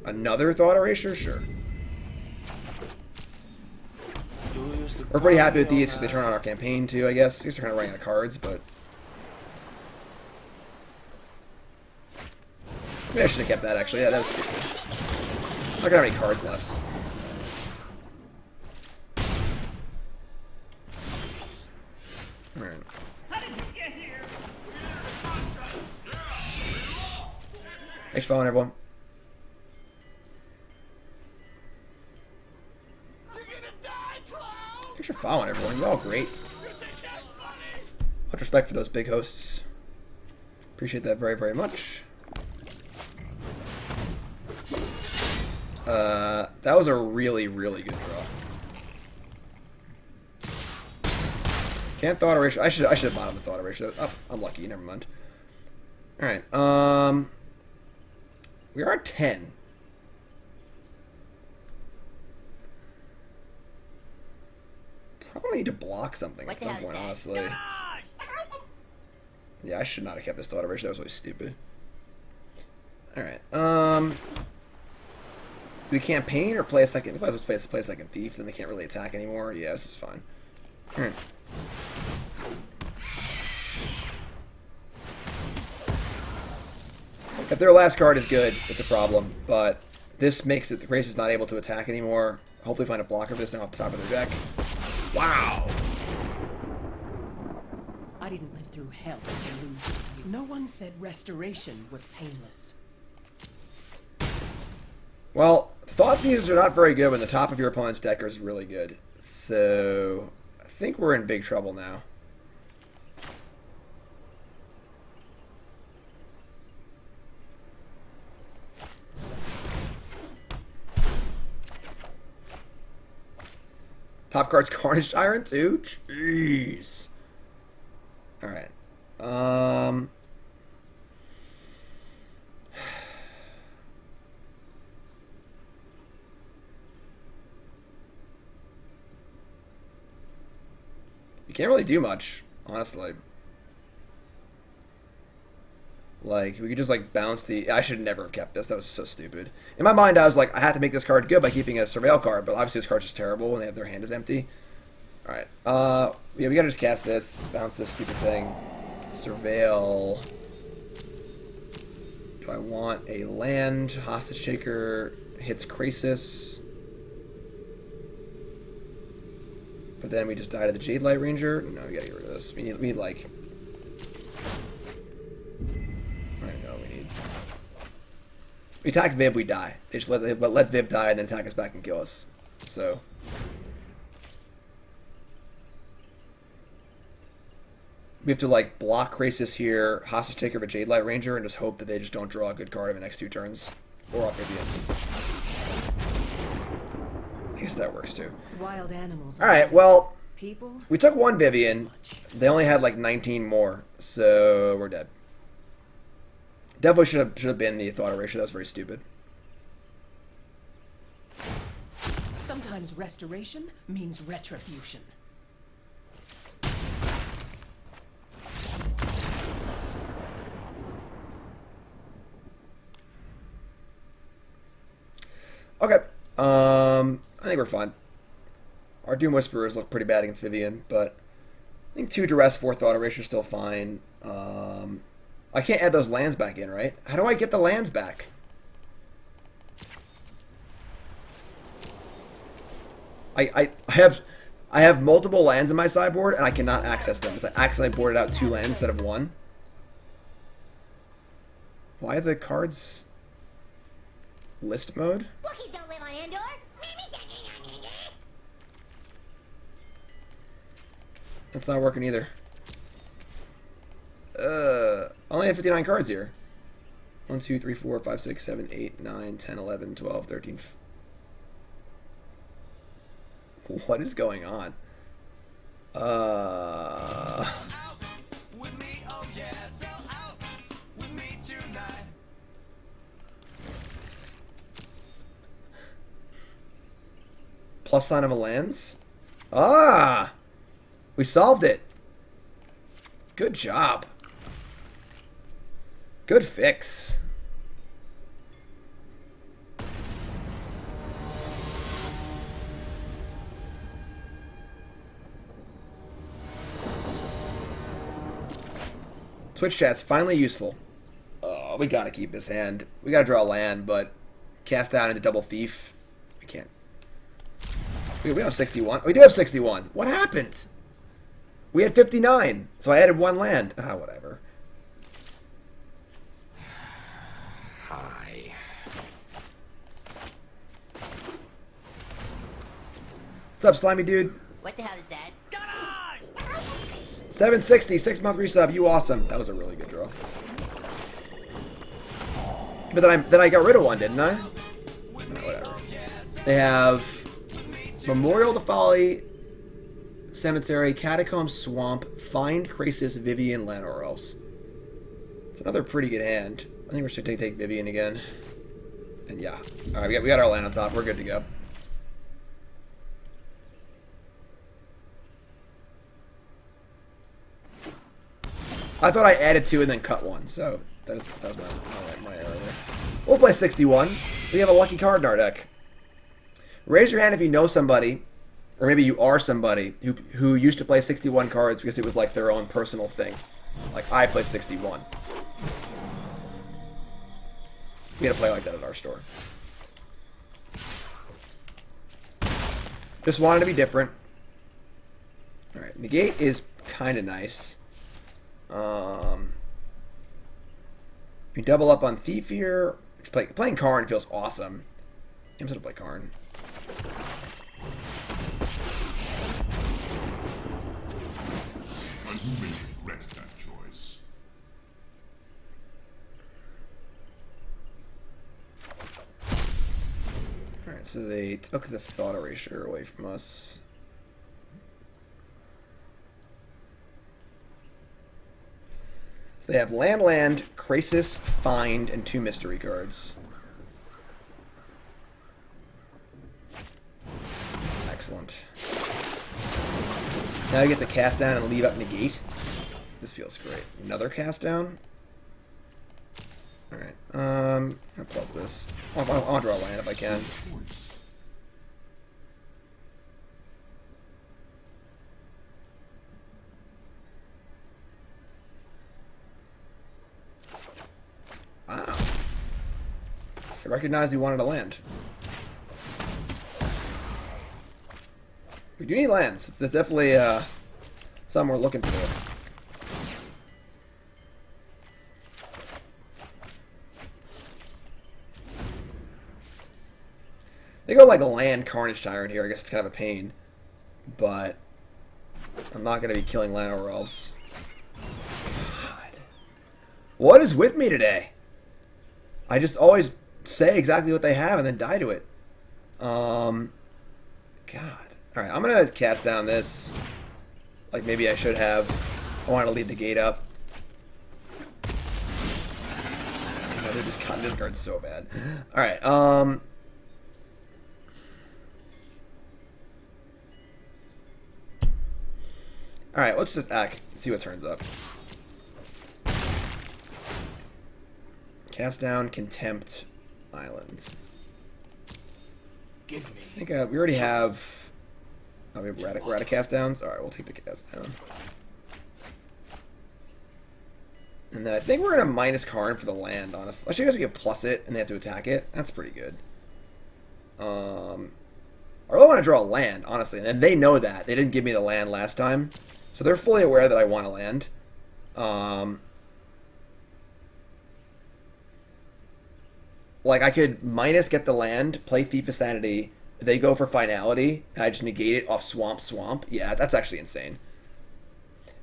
Another Thought Erasure? Sure. We're pretty happy with these because they turn on our campaign too, I guess. I guess they're kind of running out of cards, but... Maybe I should have kept that, actually. Yeah, that was stupid. I don't have any cards left. Alright. Thanks for following, everyone. Thanks for following, everyone. You're all great. Much respect for those big hosts. Appreciate that very, very much. That was a really, really good draw. Can't Thought Erasure. I should have bottomed the Thought Erasure. Oh, I'm lucky. Never mind. All right. We are at 10. Probably need to block something at some point, honestly. Yeah, I should not have kept this Thought Erasure. That was really stupid. All right. Do we campaign or play a second? Let's play a second Thief, then they can't really attack anymore. Yeah, this is fine. Alright. If their last card is good, it's a problem, but this makes it the Grace is not able to attack anymore. Hopefully find a blocker for this thing off the top of their deck. Wow! I didn't live through hell to lose you. No one said restoration was painless. Well, Thought Seizers are not very good when the top of your opponent's deck is really good. So, I think we're in big trouble now. Top card's Carnage Tyrant too? Jeez. Alright. You can't really do much, honestly. Like, we could just, like, bounce the... I should never have kept this. That was so stupid. In my mind, I was like, I had to make this card good by keeping a Surveil card, but obviously this card's just terrible when they have their hand is empty. Alright. Yeah, we gotta just cast this. Bounce this stupid thing. Surveil. Do I want a land? Hostage Taker hits Krasis. But then we just die to the Jade Light Ranger. No, we gotta get rid of this. We need like... I don't know, we attack Viv, we die. They just let Viv die and then attack us back and kill us. So... we have to, like, block Krasis here, Hostage Taker of a Jade Light Ranger, and just hope that they just don't draw a good card in the next 2 turns. Or off Vivian. I guess that works, too. Wild animals. Alright, well, people? we took 1 Vivian. They only had, like, 19 more, so we're dead. Definitely should have been the Thought Erasure. That was very stupid. Sometimes restoration means retribution. Okay, I think we're fine. Our Doom Whisperers look pretty bad against Vivian, but I think 2 Duress, 4 Thought Erasure is still fine. I can't add those lands back in, right? How do I get the lands back? I have multiple lands in my sideboard, and I cannot access them because I accidentally boarded out 2 lands instead of 1. Why are the cards list mode? That's not working either. I only have 59 cards here. 1, 2, 3, 4, 5, 6, 7, 8, 9, 10, 11, 12, 13. What is going on? Plus sign of a lands. Ah! We solved it. Good job. Good fix. Twitch chat's finally useful. Oh, we gotta keep this hand. We gotta draw a land, but cast down into double thief. We can't. We have 61. We do have 61. What happened? We had 59, so I added one land. Ah, whatever. Hi. What's up, slimy dude? What the hell is that? 760, 6-month resub. You awesome. That was a really good draw. But then I got rid of one, didn't I? Oh, whatever. They have Memorial to Folly, Cemetery, Catacomb, Swamp, Find, Krasis, Vivian, Llanowar Elves. It's another pretty good hand. I think we should take Vivian again. And yeah. Alright, we got our land on top. We're good to go. I thought I added 2 and then cut 1, so that was my error there. We'll play 61. We have a lucky card in our deck. Raise your hand if you know somebody, or maybe you are somebody who used to play 61 cards because it was like their own personal thing. Like, I play 61. We gotta play like that at our store. Just wanted to be different. Alright, Negate is kind of nice. We double up on Thief here. Playing Karn feels awesome. I'm just gonna play Karn. And you may regret that choice. Alright, so they took the Thought Erasure away from us. So they have Land, Krasis, Find, and 2 mystery cards. Excellent. Now I get to cast down and leave up Negate. This feels great. Another cast down. Alright, I'll plus this. I'll draw a land if I can. Wow. I recognized he wanted a land. We do need lands. It's definitely something we're looking for. They go like a land Carnage Tyrant here. I guess it's kind of a pain. But I'm not going to be killing Llanowar Elves. God. What is with me today? I just always say exactly what they have and then die to it. God. Alright, I'm going to cast down this. Like maybe I should have. I want to leave the gate up. They're just cutting this card so bad. Alright, Alright, let's just see what turns up. Cast down, Contempt, Island. Give me. I think we already have... Oh, we're out of cast downs? Alright, we'll take the cast down. And then I think we're going to minus Karn for the land, honestly. Actually, I guess we can plus it and they have to attack it. That's pretty good. I really want to draw a land, honestly. And they know that. They didn't give me the land last time. So they're fully aware that I want a land. Like, I could minus get the land, play Thief of Sanity, they go for Finality, and I just negate it off Swamp. Yeah, that's actually insane.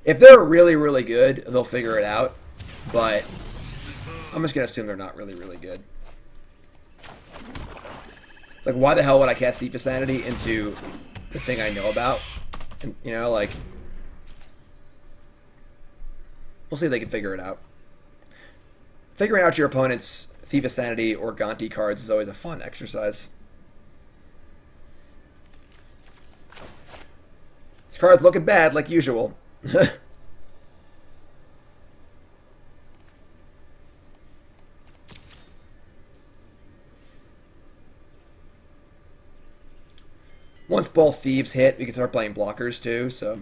If they're really, really good, they'll figure it out. But I'm just going to assume they're not really, really good. It's like, why the hell would I cast Thief of Sanity into the thing I know about? And, you know, like, We'll see if they can figure it out. Figuring out your opponent's Thief of Sanity or Gonti cards is always a fun exercise. This card's looking bad, like usual. Once both thieves hit, we can start playing blockers too, so...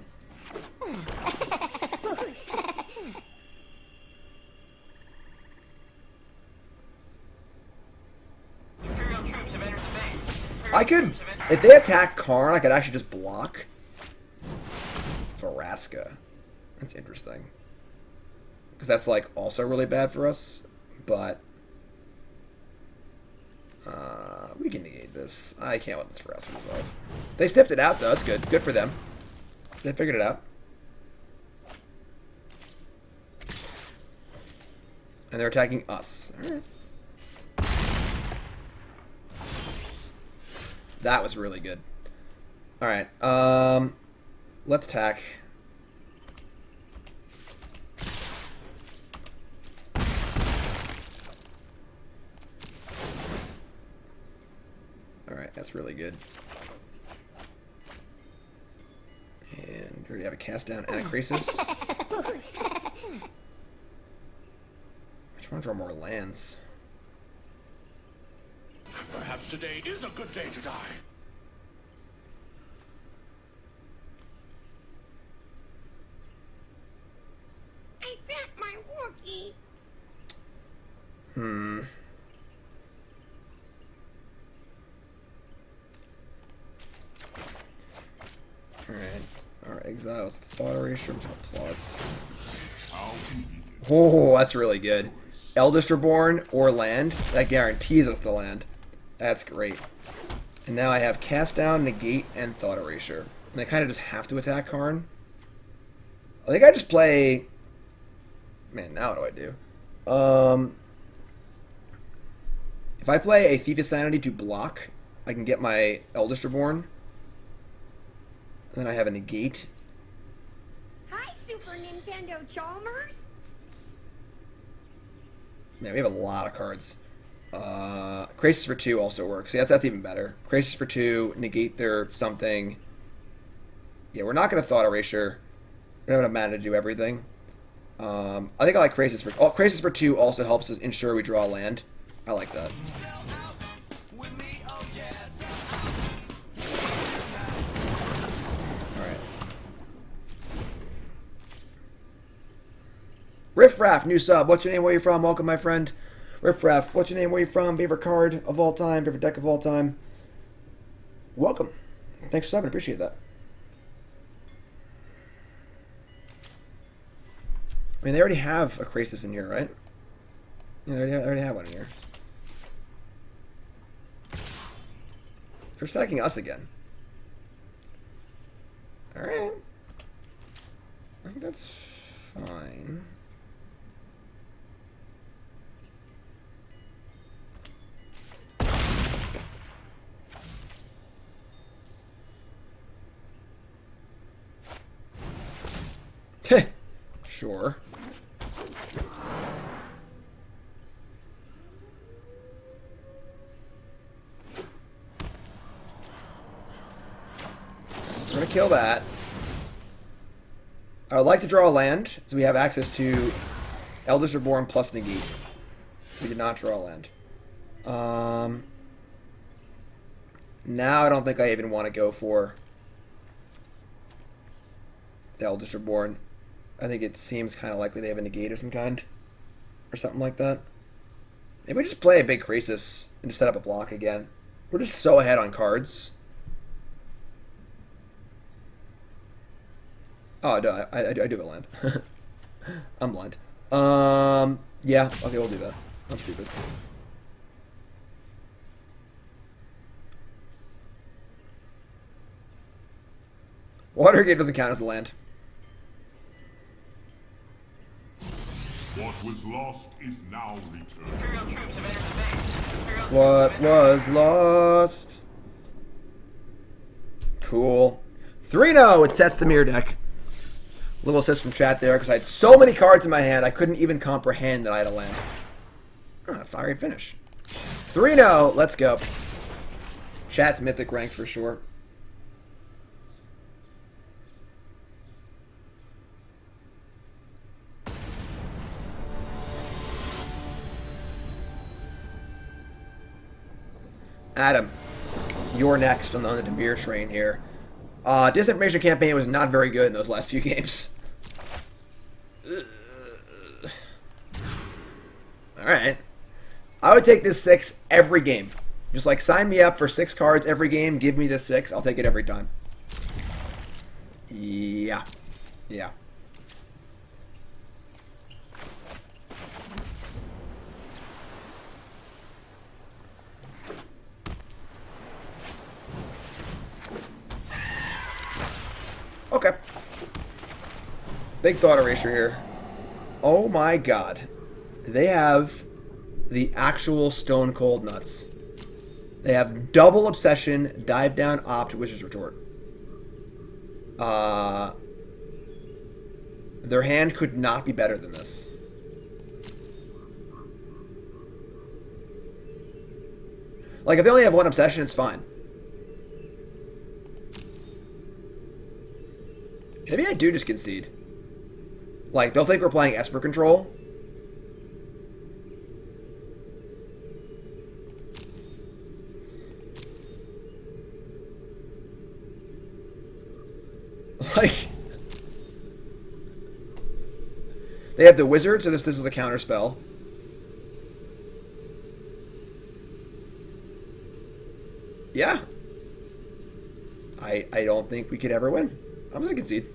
I could... If they attack Karn, I could actually just block Vraska. That's interesting. Because that's, like, also really bad for us. But... we can negate this. I can't let this Vraska resolve. They sniffed it out, though. That's good. Good for them. They figured it out. And they're attacking us. Alright. That was really good. Alright. Let's attack. Alright, that's really good. And we already have a cast down and a crisis. I just want to draw more lands. Perhaps today is a good day to die. I bet my Wookiee. Alright. Alright, exile with Thought Erasure to a plus. How convenient. Oh, that's really good. Eldest Reborn or land. That guarantees us the land. That's great. And now I have Cast Down, Negate, and Thought Erasure. And I kind of just have to attack Karn. I think I just play... Man, now what do I do? If I play a Thief of Sanity to block, I can get my Eldest Reborn. And then I have a Negate. Hi, Super Nintendo Chalmers. Man, we have a lot of cards. Crisis for 2 also works. Yeah, that's even better. Crisis for 2, negate their something. Yeah, we're not going to Thought Erasure. We don't have mana to do everything. I think I like Crisis for... Oh, Crisis for 2 also helps us ensure we draw land. I like that. Alright. Riff Raff, new sub. What's your name? Where you from? Welcome, my friend. Riff Raff, what's your name? Where you from? Favorite card of all time? Favorite deck of all time? Welcome. Thanks for subbing. Appreciate that. I mean, they already have a Crisis in here, right? Yeah, they already have one in here. They're stacking us again. Alright. I think that's fine. Sure. We're gonna kill that. I would like to draw a land, so we have access to Eldest Reborn plus Negate. We did not draw a land. Now I don't think I even want to go for the Eldest Reborn. I think it seems kind of likely they have a Negate of some kind. Or something like that. Maybe we just play a big Crisis and just set up a block again. We're just so ahead on cards. Oh, no, I do have a land. I'm blind. Yeah, okay, we'll do that. I'm stupid. Watery Grave doesn't count as a land. What was lost is now returned. What was lost? Cool. 3-0, it sets the mirror deck. Little assist from chat there, because I had so many cards in my hand, I couldn't even comprehend that I had a land. Fiery finish. 3-0, let's go. Chat's Mythic ranked for sure. Adam, you're next on the Dimir train here. Disinformation Campaign was not very good in those last few games. Alright. I would take this 6 every game. Just like sign me up for 6 cards every game, give me this 6, I'll take it every time. Yeah. Yeah. Okay. Big Thought Erasure here. Oh my god. They have the actual Stone Cold nuts. They have double Obsession, Dive Down, Opt, Wizard's Retort. Their hand could not be better than this. Like, if they only have one Obsession, it's fine. Maybe I do just concede. Like, they'll think we're playing Esper Control. Like, they have the Wizard, so this is a counter spell. Yeah. I don't think we could ever win. I'm just gonna concede.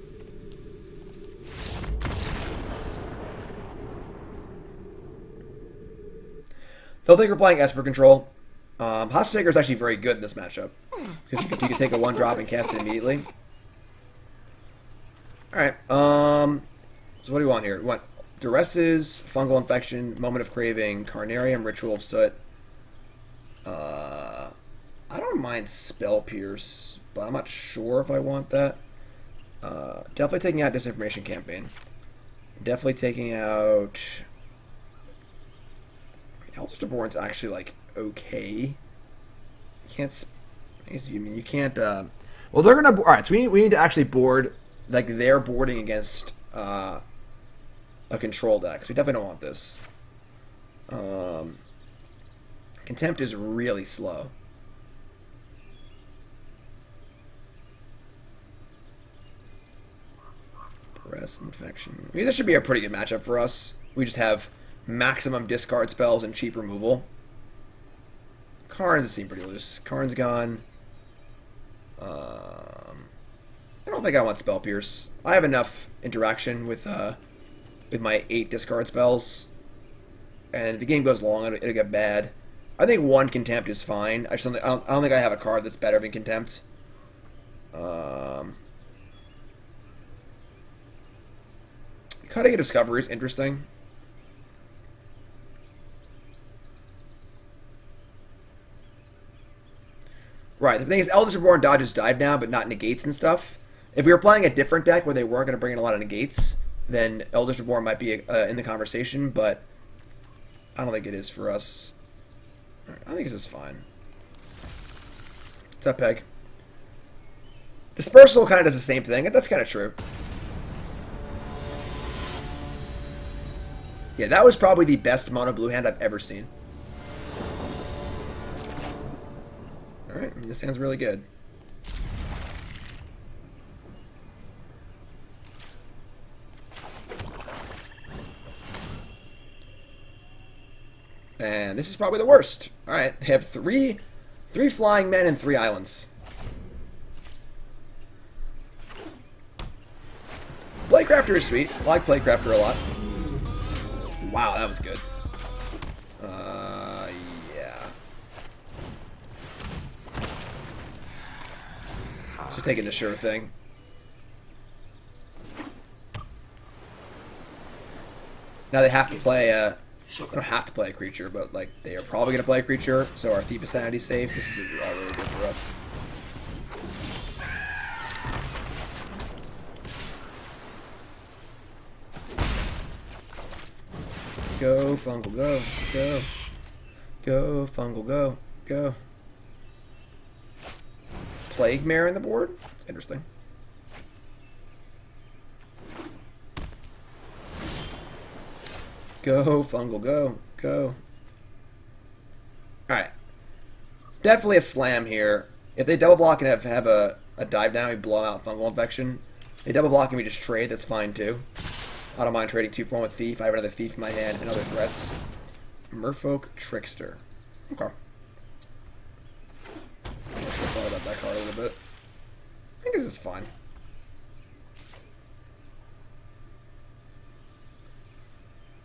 They'll think we're playing Esper Control. Hostage Taker is actually very good in this matchup. Because you can take a 1-drop and cast it immediately. Alright, so what do you want here? We want Duresses, Fungal Infection, Moment of Craving, Carnarium, Ritual of Soot. I don't mind Spell Pierce, but I'm not sure if I want that. Definitely taking out Disinformation Campaign. Definitely taking out... Eldest Reborn's actually, like, okay. You can't... I mean, you can't... Well, they're gonna... Alright, so we need to actually board... Like, they're boarding against a control deck. So we definitely don't want this. Contempt is really slow. Duress, Infection. I mean, this should be a pretty good matchup for us. We just have maximum discard spells and cheap removal. Karn's seem pretty loose. Karn's gone. I don't think I want Spell Pierce. I have enough interaction with my 8 discard spells. And if the game goes long, it'll get bad. I think 1 Contempt is fine. I don't think I have a card that's better than Contempt. Cutting a Discovery is interesting. Right, the thing is, Eldest Reborn dodges Dive Down, but not negates and stuff. If we were playing a different deck where they weren't going to bring in a lot of negates, then Eldest Reborn might be in the conversation, but I don't think it is for us. Right, I think this is fine. What's up, Peg? Dispersal kind of does the same thing. That's kind of true. Yeah, that was probably the best mono blue hand I've ever seen. Alright, this hand's really good. And this is probably the worst. Alright, they have three flying men and 3 islands. Playcrafter is sweet. I like Playcrafter a lot. Wow, that was good. Yeah. Just taking the sure thing. Now they have to play they don't have to play a creature, but like they are probably going to play a creature, so our Thief of Sanity is safe. This is all really good for us. Go, Fungal, go. Go. Go, Fungal, go. Go. Plague Mare in the board? It's interesting. Go, Fungal, go. Go. Alright. Definitely a slam here. If they double block and have a dive down, we blow out Fungal Infection. They double block and we just trade, that's fine too. I don't mind trading 2 for 1 with Thief. I have another Thief in my hand and other threats. Merfolk Trickster. Okay. I thought about that card a little bit. I think this is fine.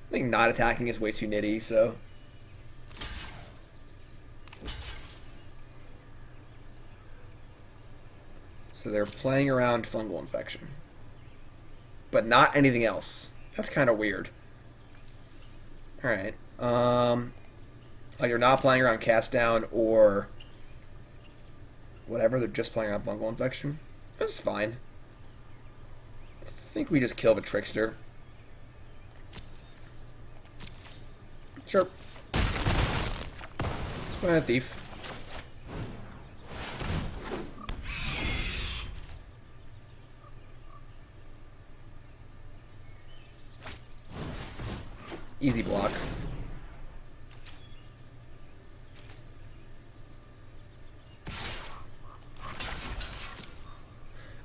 I think not attacking is way too nitty, so. So they're playing around Fungal Infection. But not anything else. That's kind of weird. Alright. Like they're not playing around Cast Down or whatever. They're just playing around Fungal Infection. That's fine. I think we just kill the Trickster. Sure. Let's play a Thief. Easy block.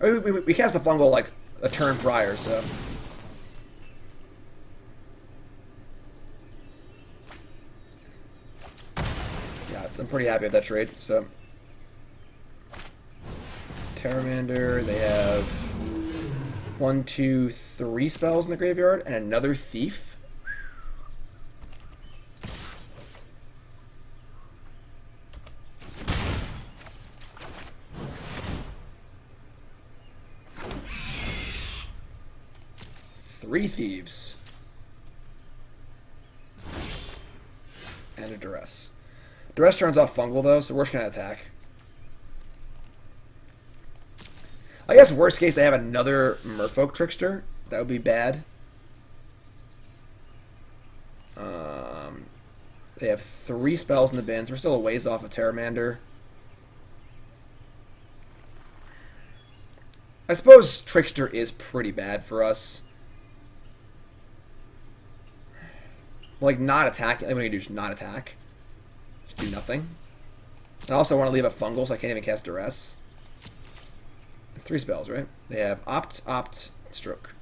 I mean, we cast the Fungal like a turn prior, so. Yeah, I'm pretty happy with that trade, so. Terramander, they have 1, 2, 3 spells in the graveyard, and another Thief. Three Thieves. And a Duress. Duress turns off Fungal, though, so we're just going to attack. I guess worst case, they have another Merfolk Trickster. That would be bad. They have 3 spells in the bins. We're still a ways off of Terramander. I suppose Trickster is pretty bad for us. Like, not attack. All we can do is not attack. Just do nothing. I also want to leave a Fungal, so I can't even cast Duress. It's 3 spells, right? They have Opt, Opt, Stroke.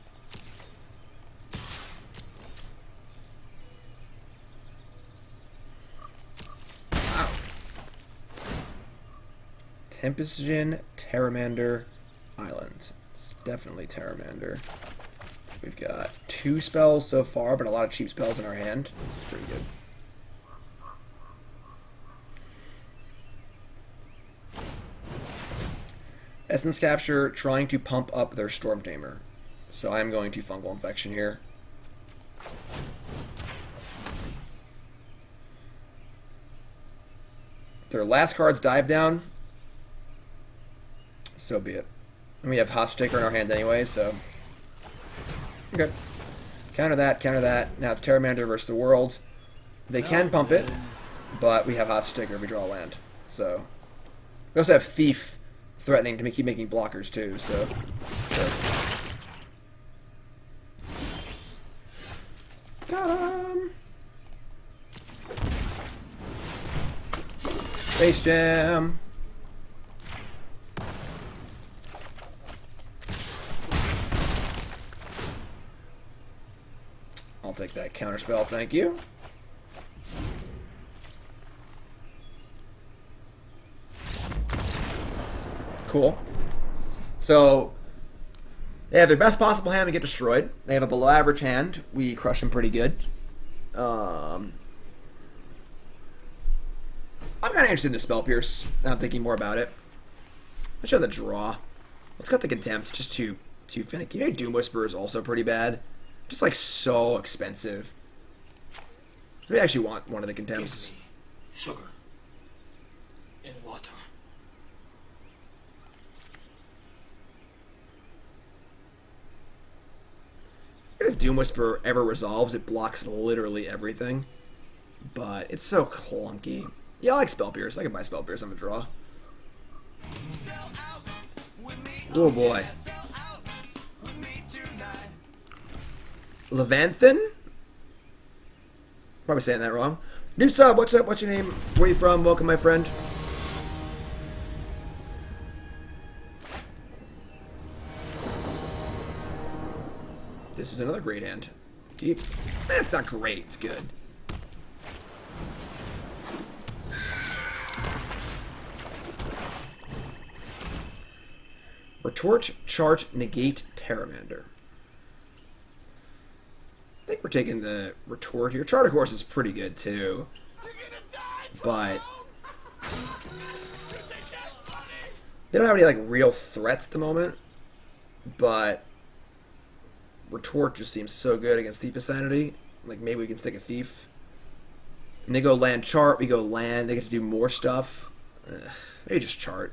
Wow. Tempestgen, Terramander, Island. It's definitely Terramander. We've got 2 spells so far, but a lot of cheap spells in our hand. This is pretty good. Essence Capture, trying to pump up their Stormtamer. So I'm going to Fungal Infection here. Their last card's Dive Down. So be it. And we have Hostage Taker in our hand anyway, so... Okay. Counter that, counter that. Now it's Terramander versus the World. They can pump it, but we have Hostage Taker if we draw land. So we also have Thief threatening to keep making blockers too, so sure. Got him! Space Jam! I'll take that counterspell, thank you. Cool. So, they have their best possible hand, we get destroyed. They have a below average hand, we crush them pretty good. I'm kind of interested in the Spell Pierce, now I'm thinking more about it. Let's show the draw. Let's cut the Contempt, just too finicky. Maybe Doom Whisperer is also pretty bad. Just like so expensive. So we actually want one of the Contempts. Give me sugar and water. It's if Doom Whisperer ever resolves, it blocks literally everything. But it's so clunky. Yeah, I like Spell Pierce. I can buy Spell Pierce on the draw. Oh boy. Levanthan? Probably saying that wrong. New sub, what's up? What's your name? Where you from? Welcome, my friend. This is another great hand. Keep. That's not great. It's good. Retort, Chart, Negate, Terramander. I think we're taking the Retort here. Chart, of course, is pretty good, too. But they don't have any, like, real threats at the moment. But Retort just seems so good against Thief of Sanity. Like, maybe we can stick a Thief. And they go land Chart, we go land. They get to do more stuff. Maybe just Chart.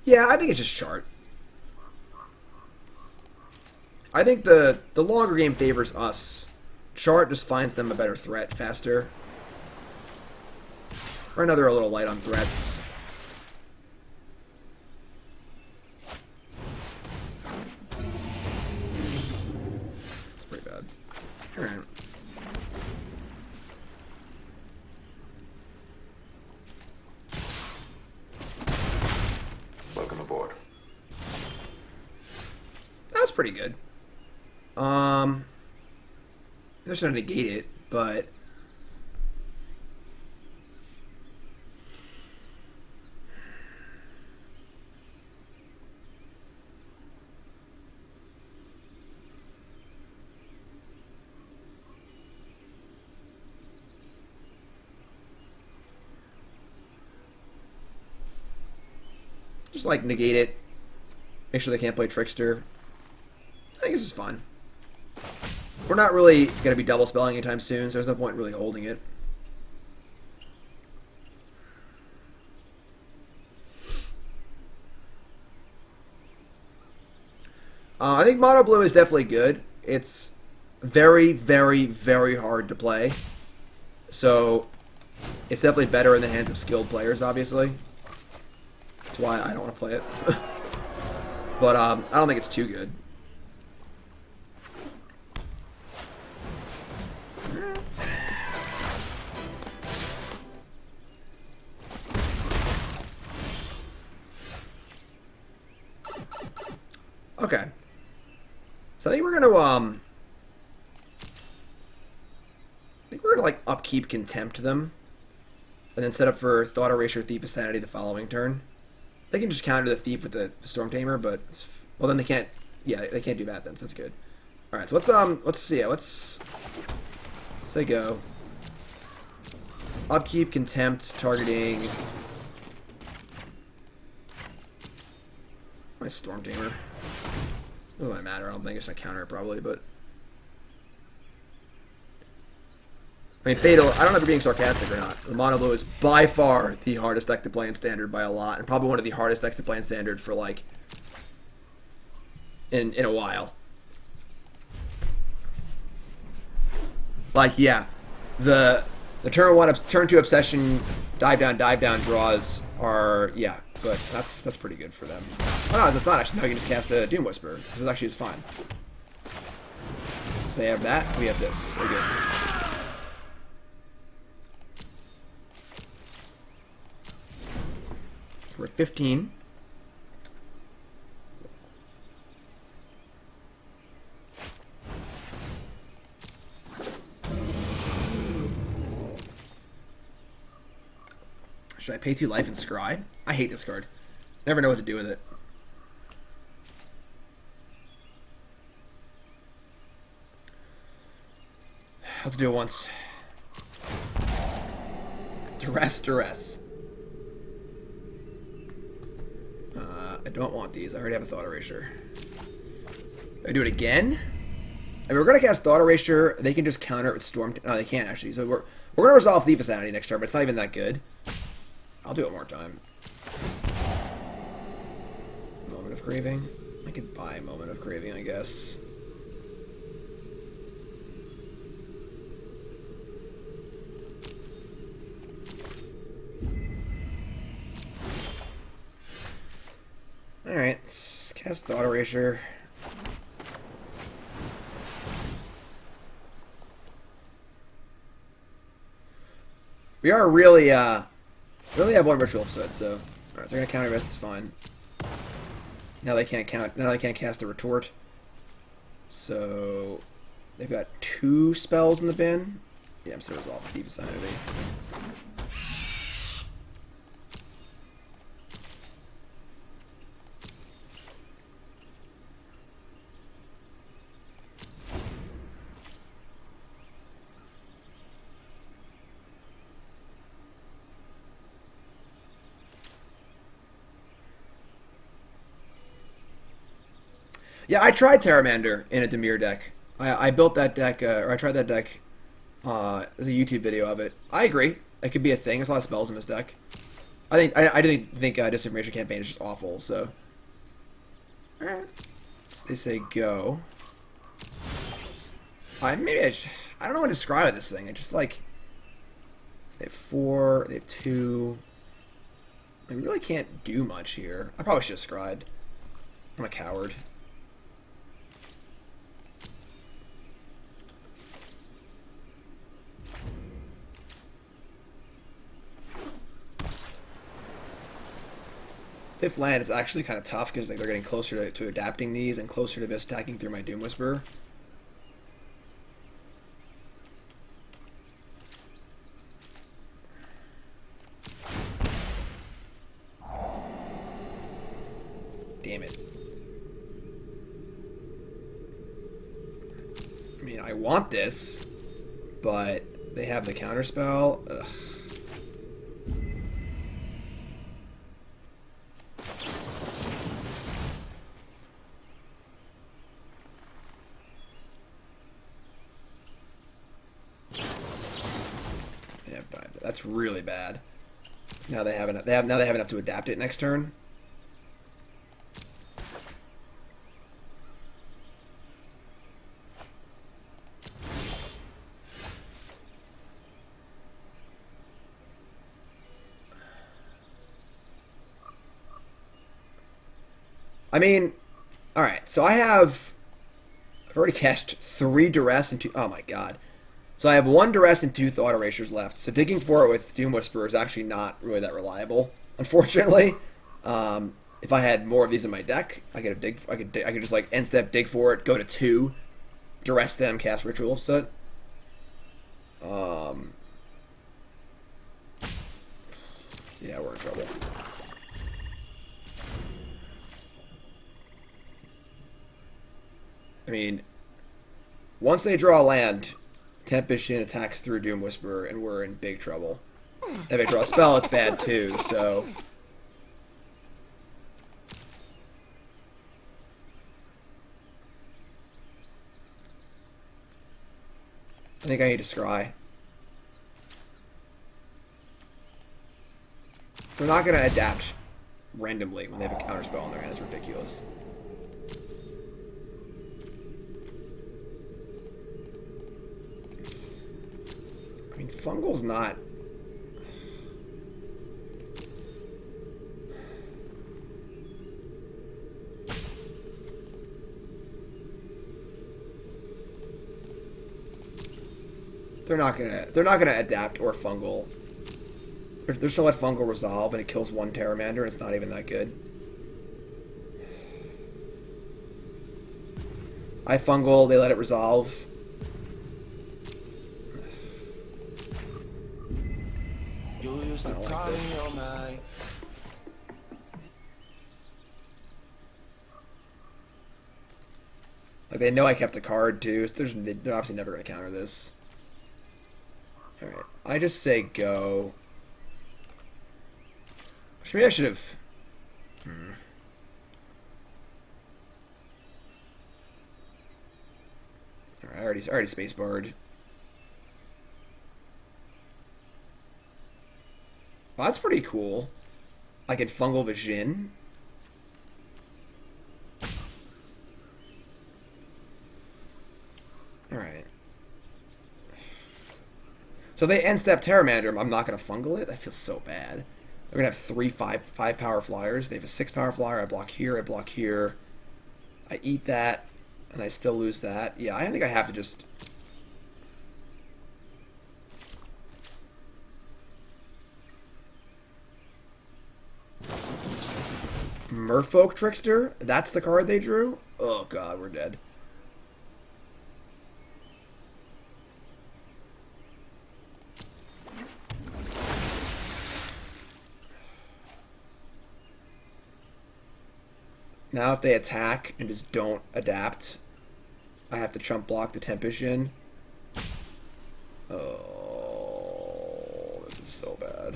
Yeah, I think it's just Chart. I think the longer game favors us. Chart just finds them a better threat faster. Right now they're a little light on threats. It's pretty bad. Alright. Welcome aboard. That was pretty good. They're trying to negate it, but just like negate it. Make sure they can't play Trickster. I think this is fine. We're not really going to be double spelling anytime soon, so there's no point really holding it. I think Mono Blue is definitely good. It's very, very, very hard to play. So it's definitely better in the hands of skilled players, obviously. That's why I don't want to play it. But I don't think it's too good. Okay. So I think we're gonna like upkeep Contempt them. And then set up for Thought Erasure, Thief of Sanity the following turn. They can just counter the Thief with the Storm Tamer, but well then they can't they can't do that then, so that's good. Alright, so let's see, let's say go. Upkeep, Contempt, targeting my Storm Tamer. Doesn't really matter, I don't think it's a counter probably, but I mean, Fatal, I don't know if you're being sarcastic or not. The Mono Blue is by far the hardest deck to play in Standard by a lot, and probably one of the hardest decks to play in Standard for, like, in a while. Like, yeah, the turn 1, turn 2 Obsession, dive down draws are, yeah, but that's pretty good for them. Oh no, that's not actually, no, you can just cast a Doom Whisperer. This actually is fine. So you have that, we have this, so good. We're at 15. Should I pay 2 life and scry? I hate this card. Never know what to do with it. Let's do it once. Duress. I don't want these. I already have a Thought Erasure. Do I do it again? I mean, we're gonna cast Thought Erasure. They can just counter it with Storm. No, they can't actually. So we're gonna resolve Thief of Sanity next turn, but it's not even that good. I'll do it one more time. Moment of Craving. I could buy Moment of Craving, I guess. Alright, let's cast Thought Erasure. We are really have one Ritual of Soot, so alright, they're gonna counter rest, it's fine. Now they can't cast the retort. So they've got 2 spells in the bin. Yeah, I'm still resolving Thief of Sanity. Yeah, I tried Terramander in a Dimir deck. I built that deck, or I tried that deck. There's a YouTube video of it. I agree. It could be a thing. There's a lot of spells in this deck. I do think Disinformation Campaign is just awful. So, alright. So they say go. I don't know how to describe this thing. I just like. They have 4. They have 2. I really can't do much here. I probably should have scryed. I'm a coward. Fifth land is actually kind of tough because like, they're getting closer to adapting these and closer to this attacking through my Doom Whisperer. Damn it. I mean, I want this, but they have the counterspell. Ugh. That's really bad. Now they have enough to adapt it next turn. I mean, all right. So I've already cast 3 Duress and 2. Oh my god. So I have 1 Duress and 2 Thought Erasures left. So digging for it with Doom Whisperer is actually not really that reliable, unfortunately. If I had more of these in my deck, I could just like end step, dig for it, go to 2, Duress them, cast Ritual of Soot. Yeah, we're in trouble. I mean, once they draw a land, Tempest attacks through Doom Whisperer, and we're in big trouble. If they draw a spell, it's bad too, so... I think I need to scry. They're not going to adapt randomly when they have a counterspell in their hand. It's ridiculous. I mean, Fungal's not... They're not gonna adapt or Fungal. They're just gonna let Fungal resolve and it kills 1 Terramander and it's not even that good. I Fungal, they let it resolve. I don't like this. Like, they know I kept the card, too, so they're obviously never going to counter this. Alright, I just say go. Maybe I should have... I already space barred. Well, that's pretty cool. I could Fungal Vision. Alright. So if they end step Terramander, I'm not going to Fungal it? That feels so bad. They're going to have 3 5 power flyers. They have a 6 power flyer. I block here, I block here. I eat that, and I still lose that. Yeah, I think I have to just... Merfolk Trickster? That's the card they drew? Oh god, we're dead. Now if they attack and just don't adapt, I have to chump block the Tempish. Oh, this is so bad.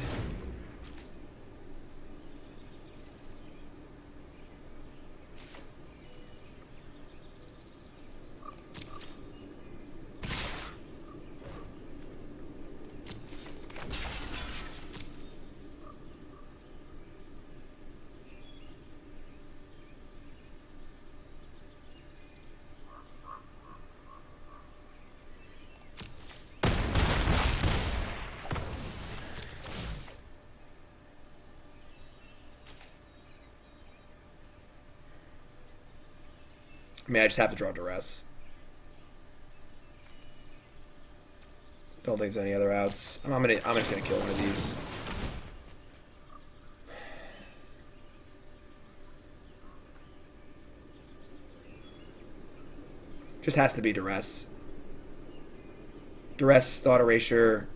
I mean, I just have to draw Duress. Don't think there's any other outs. I'm just gonna kill one of these. Just has to be Duress. Duress, Thought Erasure.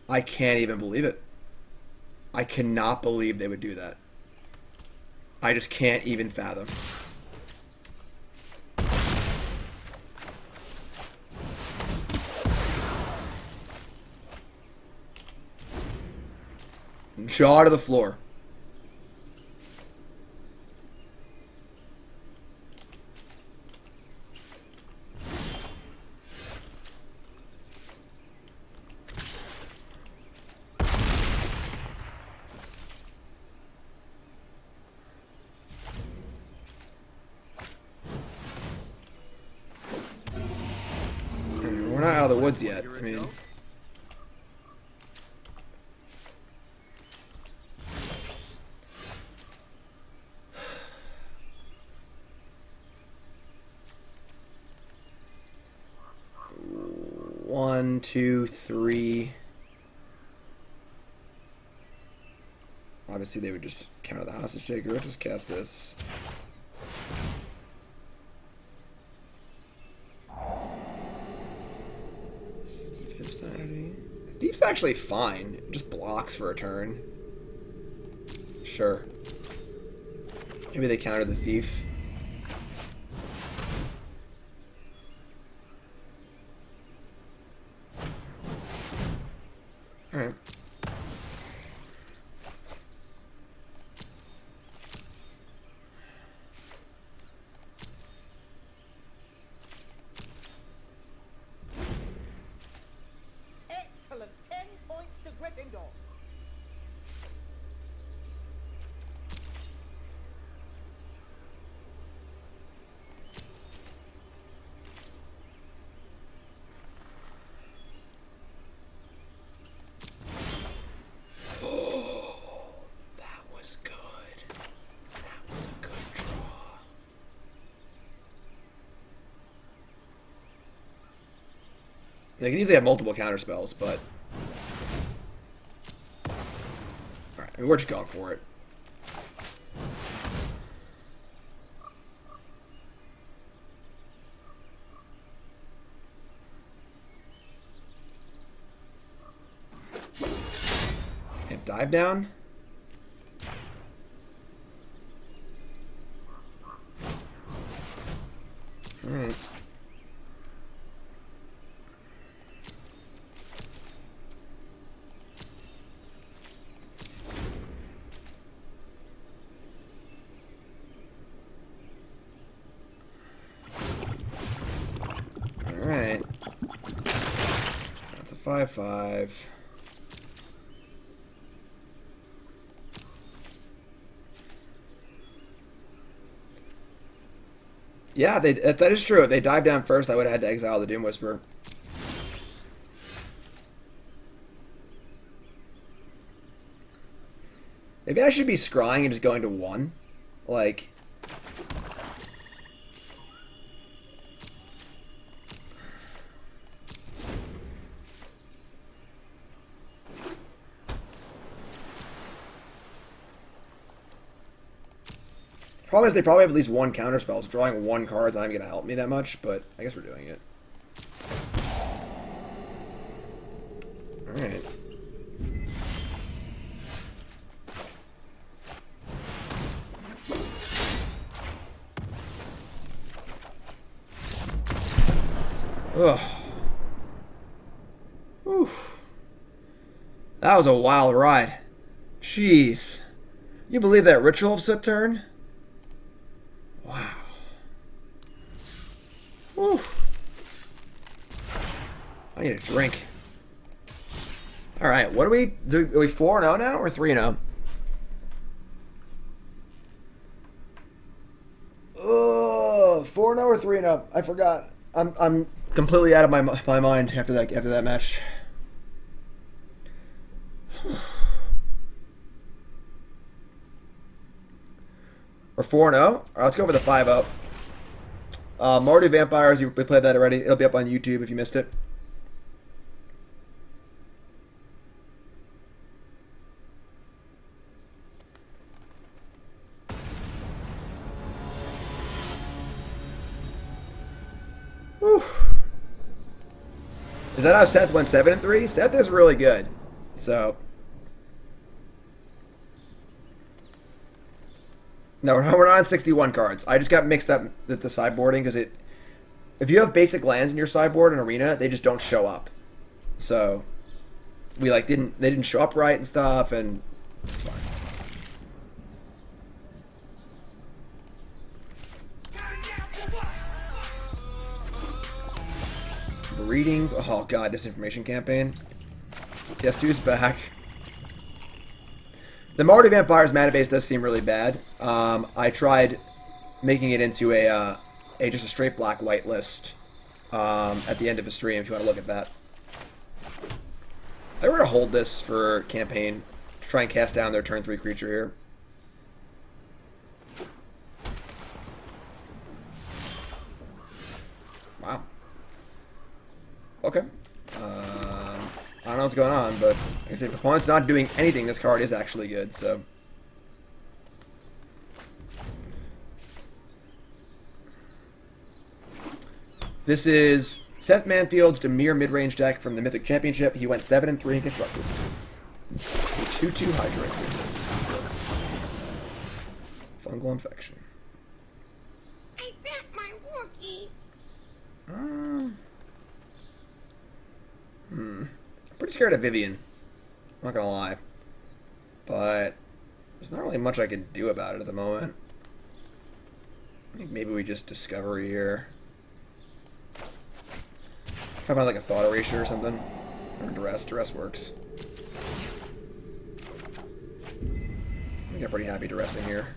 I can't even believe it. I cannot believe they would do that. I just can't even fathom. Jaw to the floor. We're not out of the woods yet. I mean, one, two, three. Obviously, they would just counter the Hostage Taker. Let's just cast this. Thief of Sanity. Thief's actually fine. It just blocks for a turn. Sure. Maybe they counter the Thief. Alright. Excellent. 10 points to Gryffindor. That was good. That was a good draw. They can easily have multiple counter spells, but alright, I mean, we're just going for it. And dive down. Alright. 5/5. Yeah, that is true. If they dive down first, I would have had to exile the Doom Whisperer. Maybe I should be scrying and just going to 1. Like... Problem is they probably have at least 1 counterspell, so drawing 1 card is not even going to help me that much, but I guess we're doing it. Alright. Ugh. Oof. That was a wild ride. Jeez. You believe that Ritual of Soot turn? Wow. Whew. I need a drink. Alright, what are we 4-0 now or 3-0? 4-0 or 3-0? I forgot. I'm completely out of my mind after that match. Or 4-0? Alright, let's go over the 5-0. Mardu Vampires, we played that already. It'll be up on YouTube if you missed it. Whew. Is that how Seth went 7-3? Seth is really good. So... No, we're not on 61 cards. I just got mixed up with the sideboarding because if you have basic lands in your sideboard in Arena, they just don't show up. So we they didn't show up right and stuff, and it's fine. Reading, oh god, Disinformation Campaign. Guess who's back? The Mardu Vampires mana base does seem really bad. I tried making it into just a straight black-white list at the end of the stream, if you want to look at that. I were to hold this for campaign to try and cast down their turn 3 creature here. Wow. Okay. I don't know what's going on, but like I said, if opponent's not doing anything, this card is actually good, so... This is Seth Manfield's Dimir mid-range deck from the Mythic Championship. He went 7-3 in Constructed. 2/2 Hydra increases. Fungal Infection. I bet my Wookiee. Pretty scared of Vivian. I'm not gonna lie. But there's not really much I can do about it at the moment. I think maybe we just Discovery here. How about like a Thought Erasure or something? Or Duress. Duress works. I think I'm pretty happy Duressing here.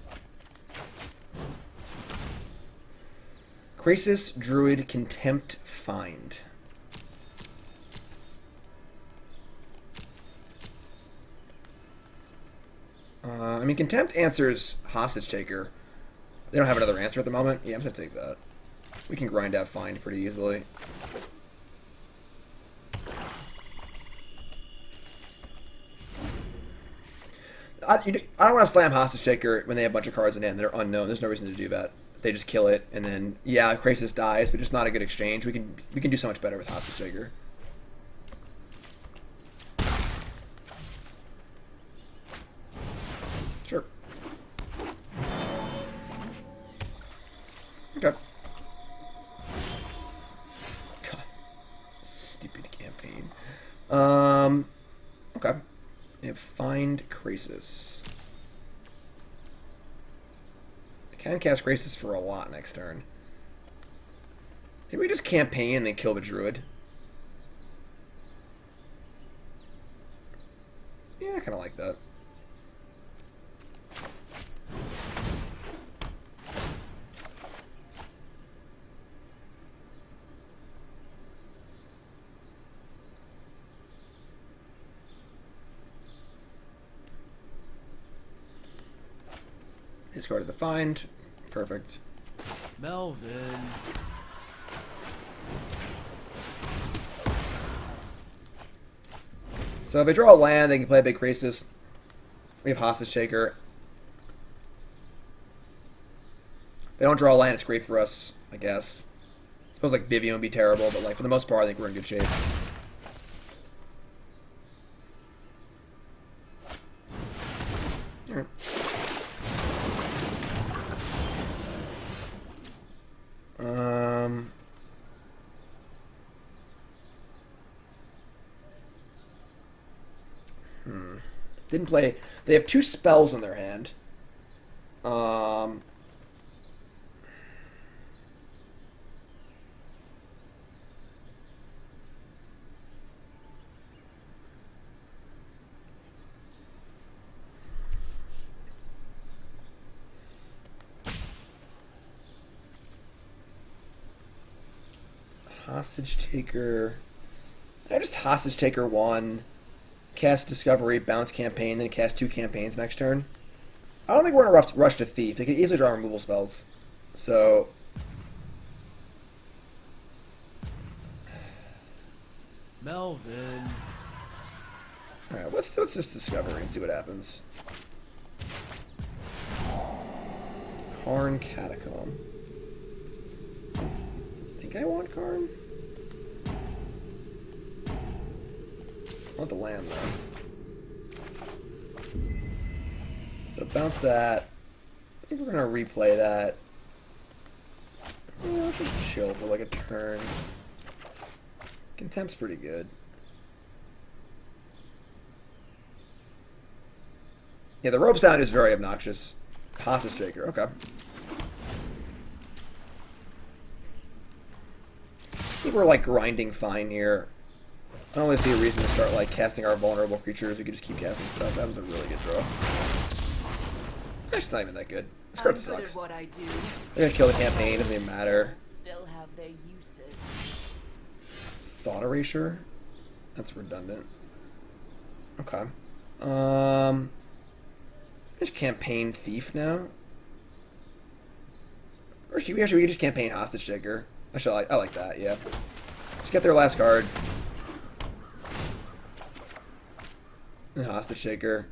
Krasis, Druid, Contempt, Find. I mean, Contempt answers Hostage Taker. They don't have another answer at the moment. Yeah, I'm just gonna take that. We can grind out Find pretty easily. I don't want to slam Hostage Taker when they have a bunch of cards in hand. They're unknown. There's no reason to do that. They just kill it, and then, yeah, Krasis dies, but just not a good exchange. We can do so much better with Hostage Taker. Sure. Okay. God. Stupid campaign. Okay. We have Find Krasis. I can cast Krasis for a lot next turn. Maybe we just campaign and then kill the Druid. kind of like that. Discarded the find. Perfect. Melvin. So if they draw a land, they can play a big crisis. We have Hostage Taker. If they don't draw a land, it's great for us, I guess. I suppose like Vivian would be terrible, but like for the most part, I think we're in good shape. Alright. Didn't play. They have 2 spells in their hand. Hostage Taker. I just Hostage Taker 1. Cast Discovery, bounce Campaign, then cast 2 campaigns next turn. I don't think we're in a rush to Thief. They could easily draw removal spells. So... Melvin. Alright, let's just Discovery and see what happens. Karn Catacomb. I think I want Karn. I want the land, though. So bounce that. I think we're going to replay that. Let's just chill for like a turn. Contempt's pretty good. Yeah, the rope sound is very obnoxious. Hostage Taker, okay. I think we're like grinding fine here. I don't really see a reason to start like casting our vulnerable creatures. We could just keep casting stuff. That was a really good draw. Actually, it's not even that good. This card sucks. What I do. They're gonna kill the campaign. Doesn't even matter. Still have their uses. Thought Erasure. That's redundant. Okay. Just campaign Thief now. Or should we actually just campaign Hostage Taker? I like that. Yeah. Just get their last card. And Hostage Taker.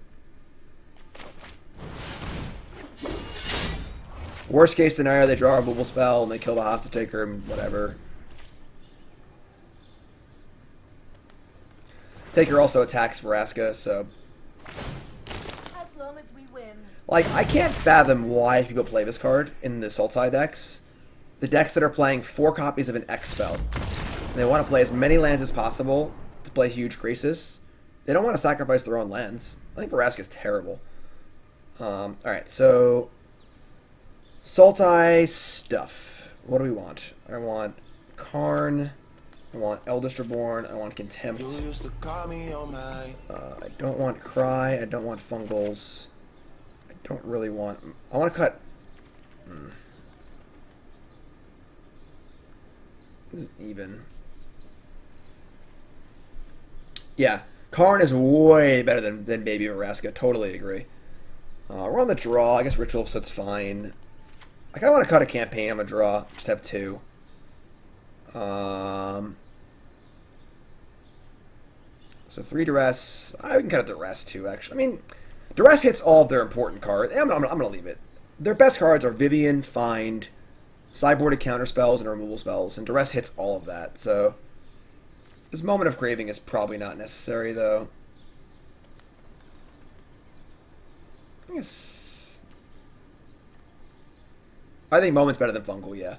Worst case scenario, they draw a removal spell and they kill the Hostage Taker and whatever. Taker also attacks Vraska, so... As long as we win. Like, I can't fathom why people play this card in the Sultai decks. The decks that are playing 4 copies of an X spell. And they want to play as many lands as possible to play huge Crisis. They don't want to sacrifice their own lands. I think Vraska is terrible. Alright, so... Sultai stuff. What do we want? I want Karn. I want Eldest Reborn. I want Contempt. I don't want Cry. I don't want Fungals. I don't really want... I want to cut... This is even. Yeah. Karn is way better than Baby Vraska. Totally agree. We're on the draw. I guess Ritual of Soot's fine. I kind of want to cut a campaign. I'm going to draw. Just have 2. So 3 Duress. I can cut a Duress too, actually. I mean, Duress hits all of their important cards. I'm going to leave it. Their best cards are Vivian, Find, sideboarded counter spells, and removal spells. And Duress hits all of that, so... This Moment of Craving is probably not necessary, though. I guess... I think Moment's better than Fungal, yeah.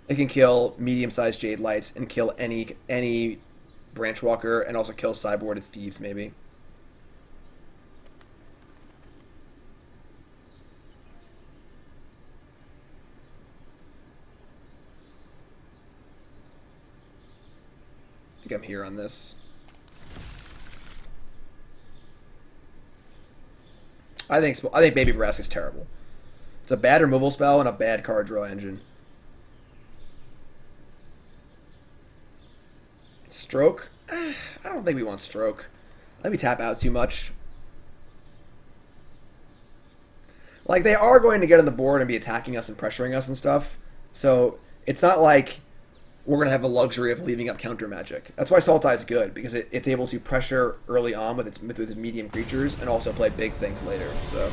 It can kill medium-sized Jade Lights and kill any Branchwalker, and also kill sideboarded Thieves, maybe. I think I'm here on this. I think Baby Vraska is terrible. It's a bad removal spell and a bad card draw engine. Stroke? I don't think we want Stroke. Let me tap out too much. Like, they are going to get on the board and be attacking us and pressuring us and stuff. So, it's not like we're going to have the luxury of leaving up counter magic. That's why Sultai is good, because it's able to pressure early on with its medium creatures and also play big things later. So,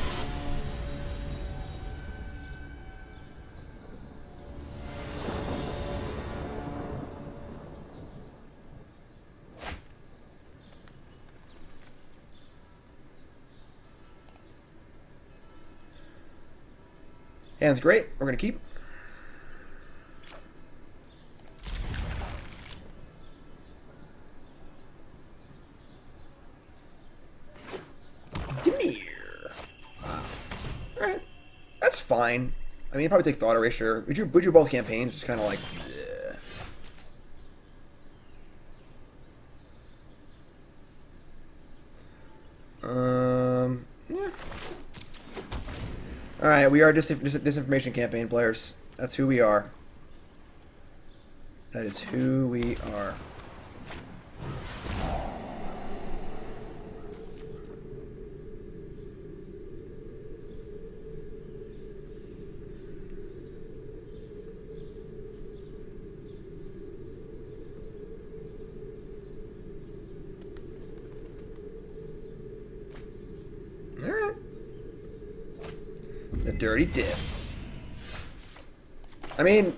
hand's great. We're going to keep. Dimir. Wow. Alright. That's fine. I mean, you'd probably take Thought Erasure. Would you both campaigns? Just kind of like... Yeah. Alright, we are Disinformation Campaign players. That's who we are. That is who we are. Alright. The Dirty Dis. I mean,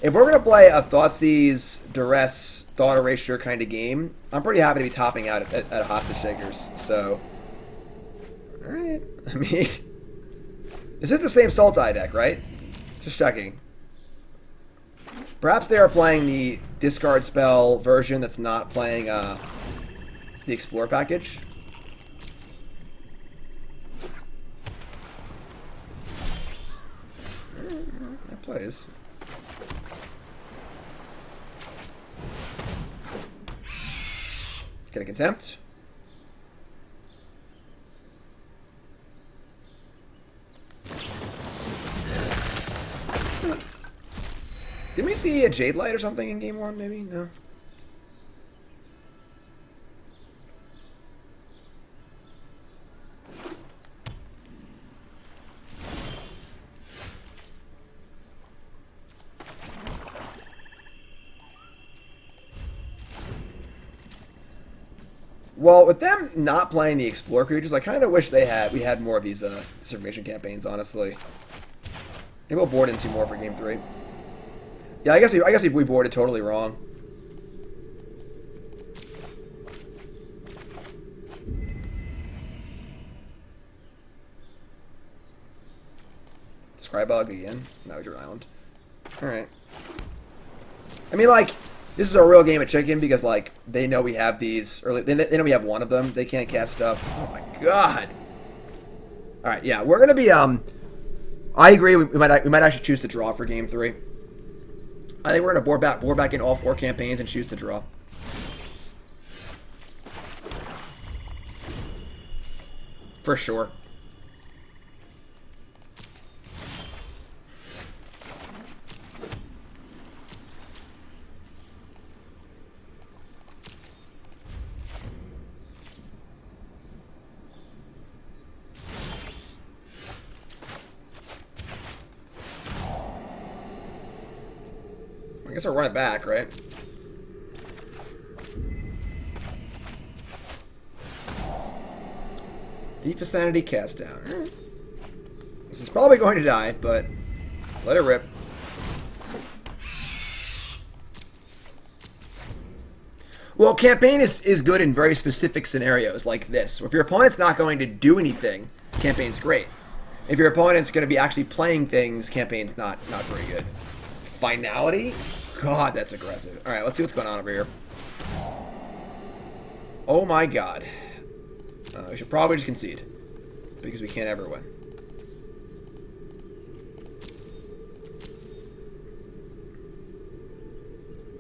if we're going to play a Thoughtseize, Duress, Thought Erasure kind of game, I'm pretty happy to be topping out at Hostage Takers. So, alright. I mean, this is the same Sultai deck, right? Just checking. Perhaps they are playing the discard spell version that's not playing the Explore package. That plays. Get a Contempt. Didn't we see a Jade Light or something in game 1, maybe? No. Well, with them not playing the Explore creatures, I kind of wish we had more of these Disinformation campaigns, honestly. Maybe we'll board in 2 more for game 3. Yeah, I guess we boarded totally wrong. Scrybug again. Now we drew an island. Alright. I mean, like, this is a real game of chicken because, like, they know we have these early. They know we have one of them. They can't cast stuff. Oh my god. Alright, yeah, we're gonna be I agree. We might actually choose to draw for game 3. I think we're gonna board back in all 4 campaigns and choose to draw. For sure. I guess I'll run it back, right? Thief of Sanity cast down. This is probably going to die, but let it rip. Well, campaign is good in very specific scenarios like this. If your opponent's not going to do anything, campaign's great. If your opponent's going to be actually playing things, campaign's not very good. Finality? God, that's aggressive. Alright, let's see what's going on over here. Oh my god. We should probably just concede. Because we can't ever win.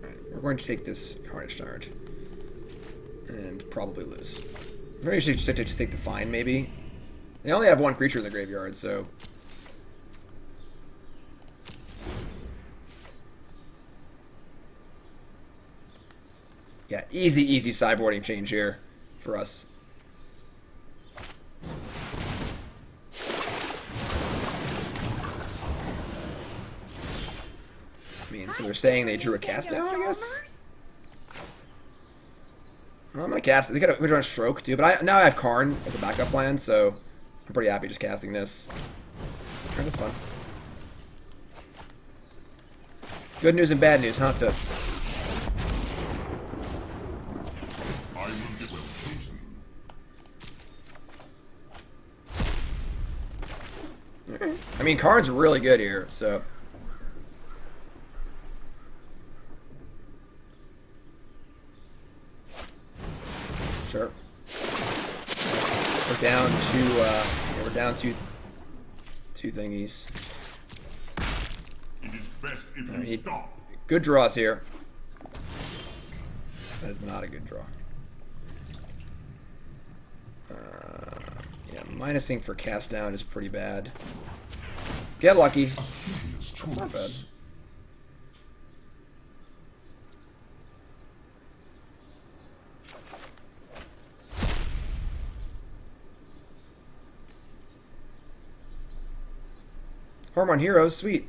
Alright, we're going to take this Carnage Charge. And probably lose. Maybe we should just take the fine, maybe. They only have one creature in the graveyard, so... Yeah, easy sideboarding change here for us. I mean, so they're saying they drew a cast down, I guess? Well, I'm gonna cast it. They could have run Stroke too, but now I have Karn as a backup plan, so I'm pretty happy just casting this. Alright, that's fun. Good news and bad news, huh, Toots? I will get well chosen. Alright. I mean, Karn's really good here, so... Sure. We're down to two thingies. It is best if you stop. Good draws here. That is not a good draw. Yeah, minusing for cast down is pretty bad. Get lucky. That's not bad. Hormone Heroes, sweet.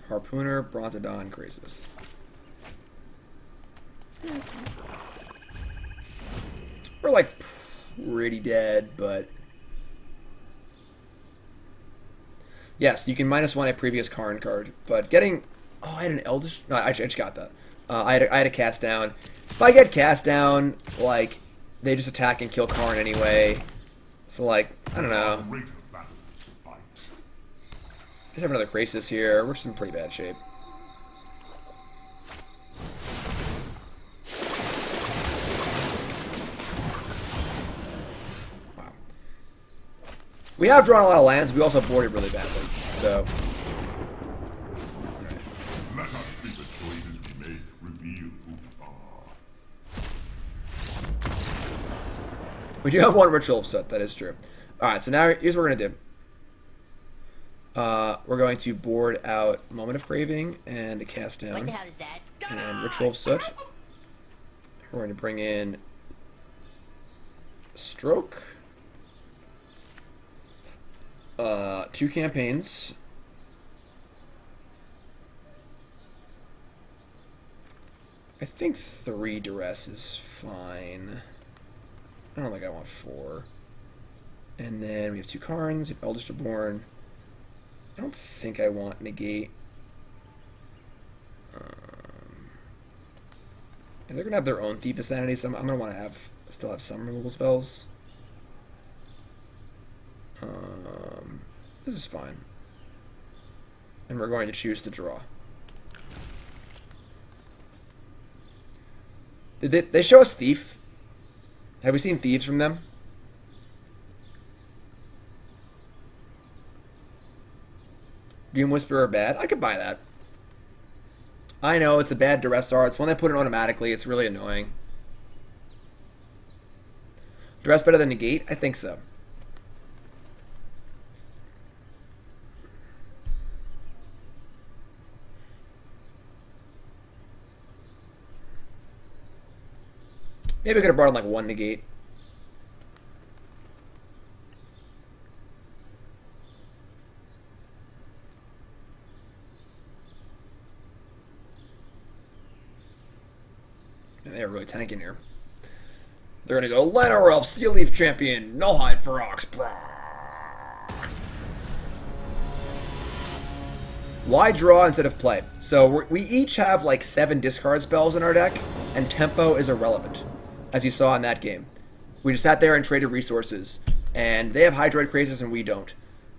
Harpooner, Brontodon, Krasis. We're like pretty dead, but yes, you can -1 a previous Karn card. But getting I had an Eldest. No, I just got that. I had a cast down. If I get cast down, like they just attack and kill Karn anyway. So like I don't know. Greater battles to fight. Just have another Krasis here. We're just in pretty bad shape. Wow. We have drawn a lot of lands. We also boarded really badly. So. Alright. Let us think the choices we make reveal who we are. We do have one Ritual of Soot, that is true. Alright, so now here's what we're going to do. We're going to board out Moment of Craving and a cast down. What the hell is that? And Ritual of Soot. We're going to bring in Stroke. 2 campaigns. I think 3 Duress is fine. I don't think I want 4. And then we have 2 Karns, we have Eldest Reborn. I don't think I want Negate. And they're gonna have their own Thief of Sanity, so I'm gonna want to still have some removal spells. This is fine. And we're going to choose to draw. Did they show us Thief? Have we seen Thieves from them? Dream Whisperer bad? I could buy that. I know, it's a bad Duress art. It's when I put it automatically. It's really annoying. Duress better than Negate? I think so. Maybe I could have brought in like 1 Negate. They're really tanking here. They're gonna go Llanowar Elf, Steel Leaf Champion, Nullhide Ferox. Why draw instead of play? So we each have like 7 discard spells in our deck, and tempo is irrelevant, as you saw in that game. We just sat there and traded resources, and they have Hydroid Krasis and we don't.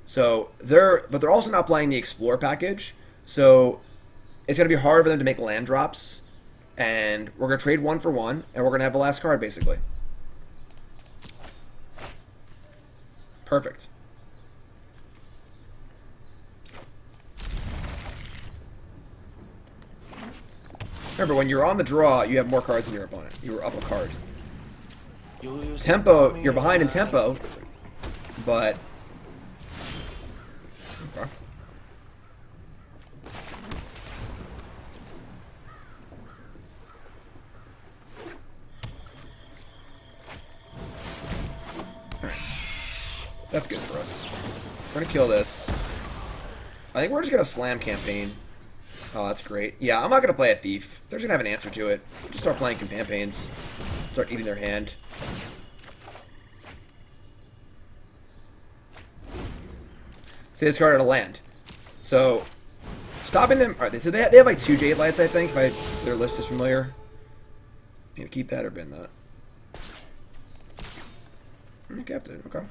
So they're also not playing the Explore package, so it's gonna be hard for them to make land drops. And we're going to trade 1 for 1, and we're going to have the last card, basically. Perfect. Remember, when you're on the draw, you have more cards than your opponent. You were up a card. Tempo, you're behind in tempo, but okay. Alright. That's good for us. We're gonna kill this. I think we're just gonna slam campaign. Oh, that's great. Yeah, I'm not gonna play a thief. They're just gonna have an answer to it. Just start playing campaigns. Start eating their hand. So they discarded a land. So, stopping them... Alright, so they have like 2 Jade Lights, I think, if their list is familiar. Maybe keep that or bin that. Kept it, okay.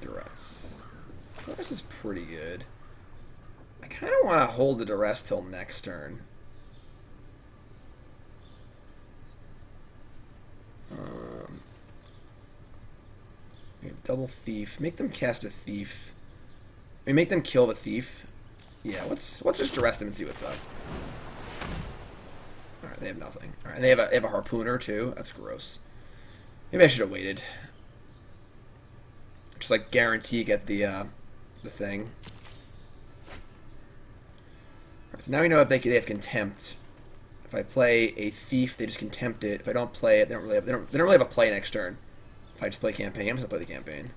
Duress. Duress is pretty good. I kind of want to hold the Duress till next turn. Double Thief. Make them cast a Thief. I mean, make them kill the Thief. Yeah, let's just Duress them and see what's up. Alright, they have nothing. Alright, and they have a Harpooner too. That's gross. Maybe I should have waited. Just like guarantee get the thing. Alright, so now we know if they have Contempt. If I play a Thief, they just Contempt it. If I don't play it, they don't really have a play next turn. If I just play campaign, I'm just gonna play the campaign.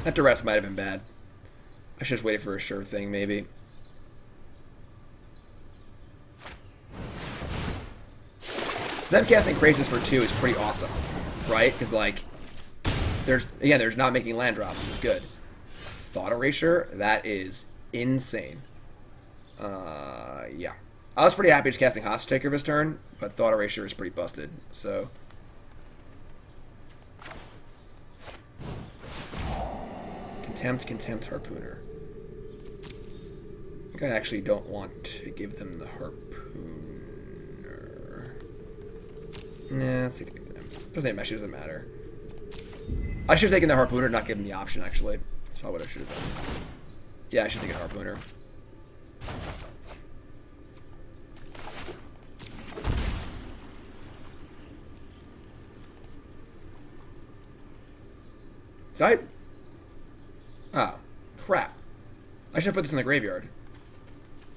That Duress might have been bad. I should just waited for a sure thing, maybe. So them casting Krasis for 2 is pretty awesome, right? Because like, there's not making land drops, which is good. Thought Erasure, that is insane. Yeah. I was pretty happy just casting Hostage Taker this turn, but Thought Erasure is pretty busted, so... Contempt, Harpooner. I think I actually don't want to give them the Harpooner. Nah, let's take the Contempt. Doesn't matter, doesn't matter. I should have taken the Harpooner, not given the option, actually. That's probably what I should have done. Yeah, I should take a Harpooner. Did I? Oh, crap. I should have put this in the graveyard.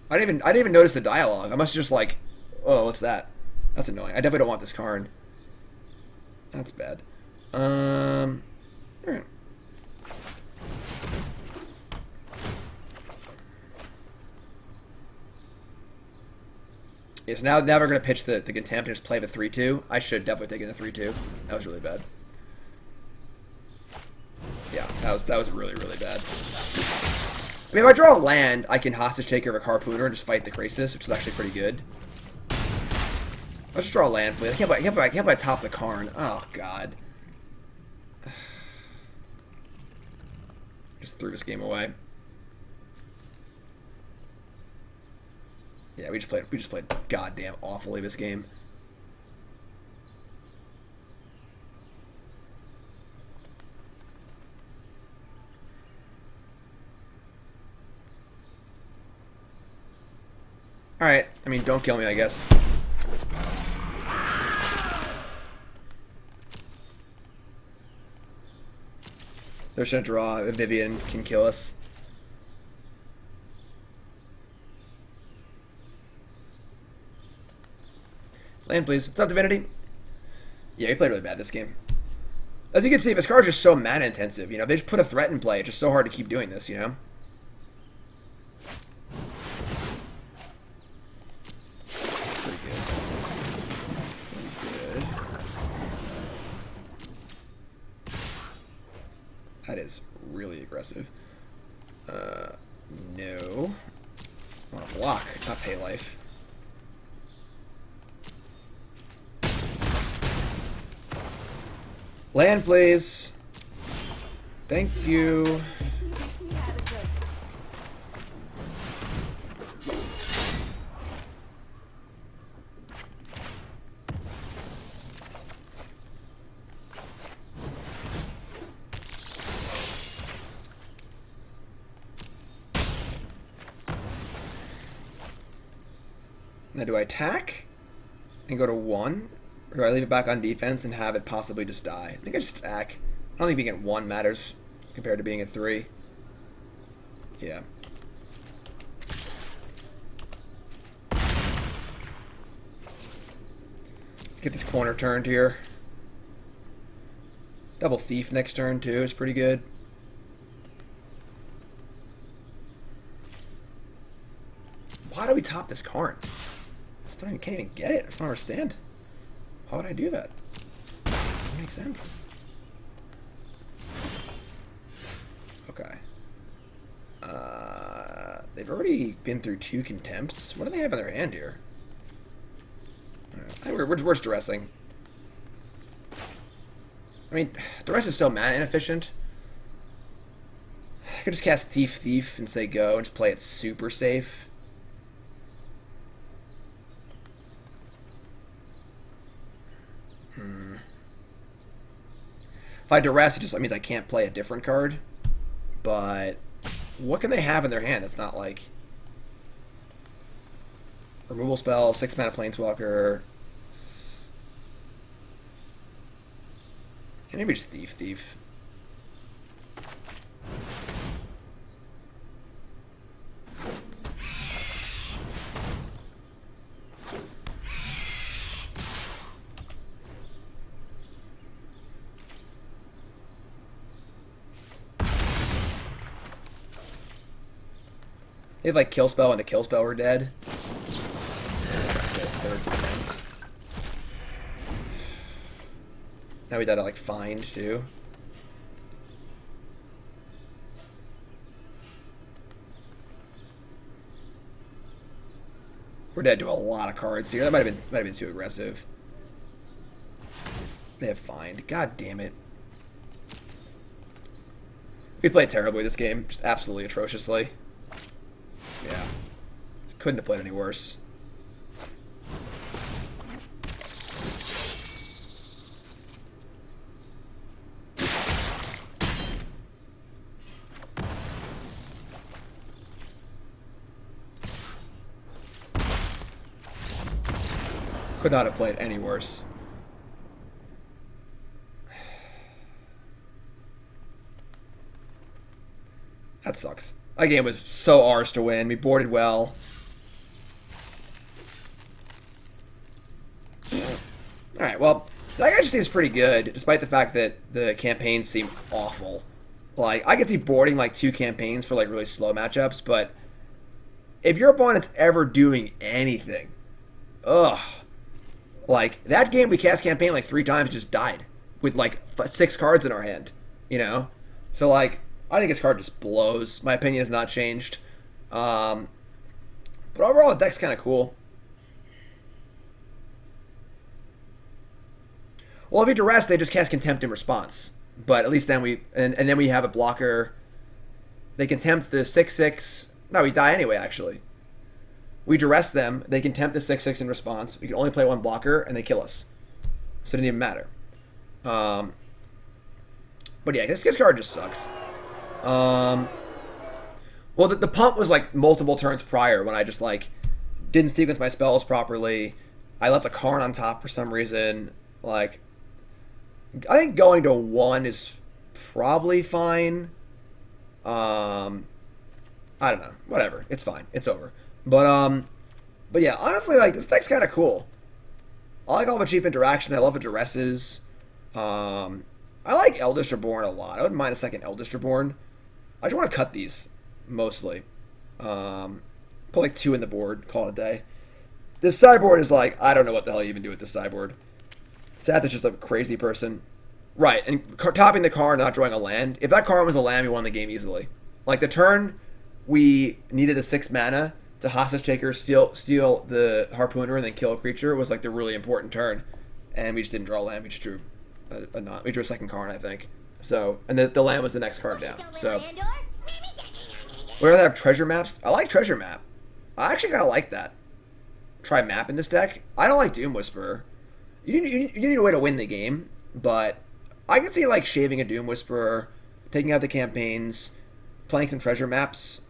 I didn't even notice the dialogue. I must have just like, oh, what's that? That's annoying. I definitely don't want this Karn. That's bad. Alright. Yes, now we're gonna pitch the Contempt and just play the 3-2. I should definitely take in the 3-2. That was really bad. Yeah, that was really, really bad. I mean, if I draw a land, I can Hostage Taker of a Harpooner and just fight the Krasis, which is actually pretty good. Let's just draw a land, please. I can't play top the Karn. Oh, God. Just threw this game away. Yeah, we just played goddamn awfully this game. Alright, I mean, don't kill me, I guess. They're just gonna draw. Vivian can kill us. Land, please. What's up, Divinity? Yeah, we played really bad this game. As you can see, this card's just so mana intensive, you know? They just put a threat in play. It's just so hard to keep doing this, you know? That is really aggressive. No. I want to block, not pay life. Land, please. Thank you. Now do I attack and go to 1? Or do I leave it back on defense and have it possibly just die? I think I just attack. I don't think being at 1 matters compared to being at 3. Yeah. Let's get this corner turned here. Double Thief next turn too is pretty good. Why do we top this Karn? Can't even get it. I just don't understand. Why would I do that? Doesn't make sense. Okay. They've already been through 2 Contempts. What do they have in their hand here? Right. We're just Duressing. I mean, Duress is so mana inefficient. I could just cast Thief and say go and just play it super safe. If I Duress, it just means I can't play a different card. But what can they have in their hand that's not like removal spell, 6 mana Planeswalker, and maybe just Thief. They have like Kill Spell and the Kill Spell were dead. Third Contempt. Now we gotta like find too. We're dead to a lot of cards here. That might have been too aggressive. They have find. God damn it. We played terribly this game, just absolutely atrociously. Yeah. Couldn't have played any worse. Could not have played any worse. That sucks. That game was so ours to win. We boarded well. Alright, well, that guy just seems pretty good, despite the fact that the campaigns seem awful. Like, I could see boarding like 2 campaigns for like really slow matchups, but if your opponent's ever doing anything, ugh. Like, that game we cast campaign like 3 times just died with like 6 cards in our hand, you know? So like, I think his card just blows. My opinion has not changed. But overall, the deck's kind of cool. Well, if you Duress, they just cast Contempt in response. But at least then we... And then we have a blocker. They Contempt the 6/6. No, we die anyway, actually. We Duress them. They Contempt the 6/6 in response. We can only play 1 blocker, and they kill us. So it didn't even matter. But yeah, this card just sucks. Well, the pump was like multiple turns prior when I just like didn't sequence my spells properly. I left a Karn on top for some reason. Like, I think going to 1 is probably fine. I don't know. Whatever. It's fine. It's over. But yeah, honestly, like, this deck's kind of cool. I like all the cheap interaction. I love the Duresses. I like Eldest Reborn a lot. I wouldn't mind a second Eldest Reborn. I just want to cut these, mostly. Put like 2 in the board, call it a day. This sideboard is like, I don't know what the hell you even do with this sideboard. Seth is just a crazy person. Right, and topping the Karn, not drawing a land. If that Karn was a land, we won the game easily. Like, the turn we needed a 6 mana to Hostage Taker, steal the Harpooner, and then kill a creature was like the really important turn. And we just didn't draw a land, we just drew we drew a second Karn, I think. So, and the land was the next card down. So, we rather have treasure maps. I like treasure map. I actually kind of like that. Try map in this deck. I don't like Doom Whisperer. You need a way to win the game, but I can see like shaving a Doom Whisperer, taking out the campaigns, playing some treasure maps.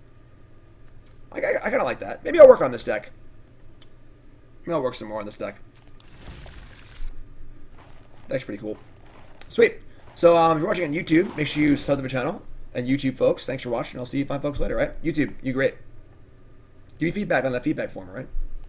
I kind of like that. Maybe I'll work on this deck. Maybe I'll work some more on this deck. That's pretty cool. Sweet. So if you're watching on YouTube, make sure you sub to the channel. And YouTube folks, thanks for watching. I'll see you fine folks later, right? YouTube, you great. Give me feedback on that feedback form, right?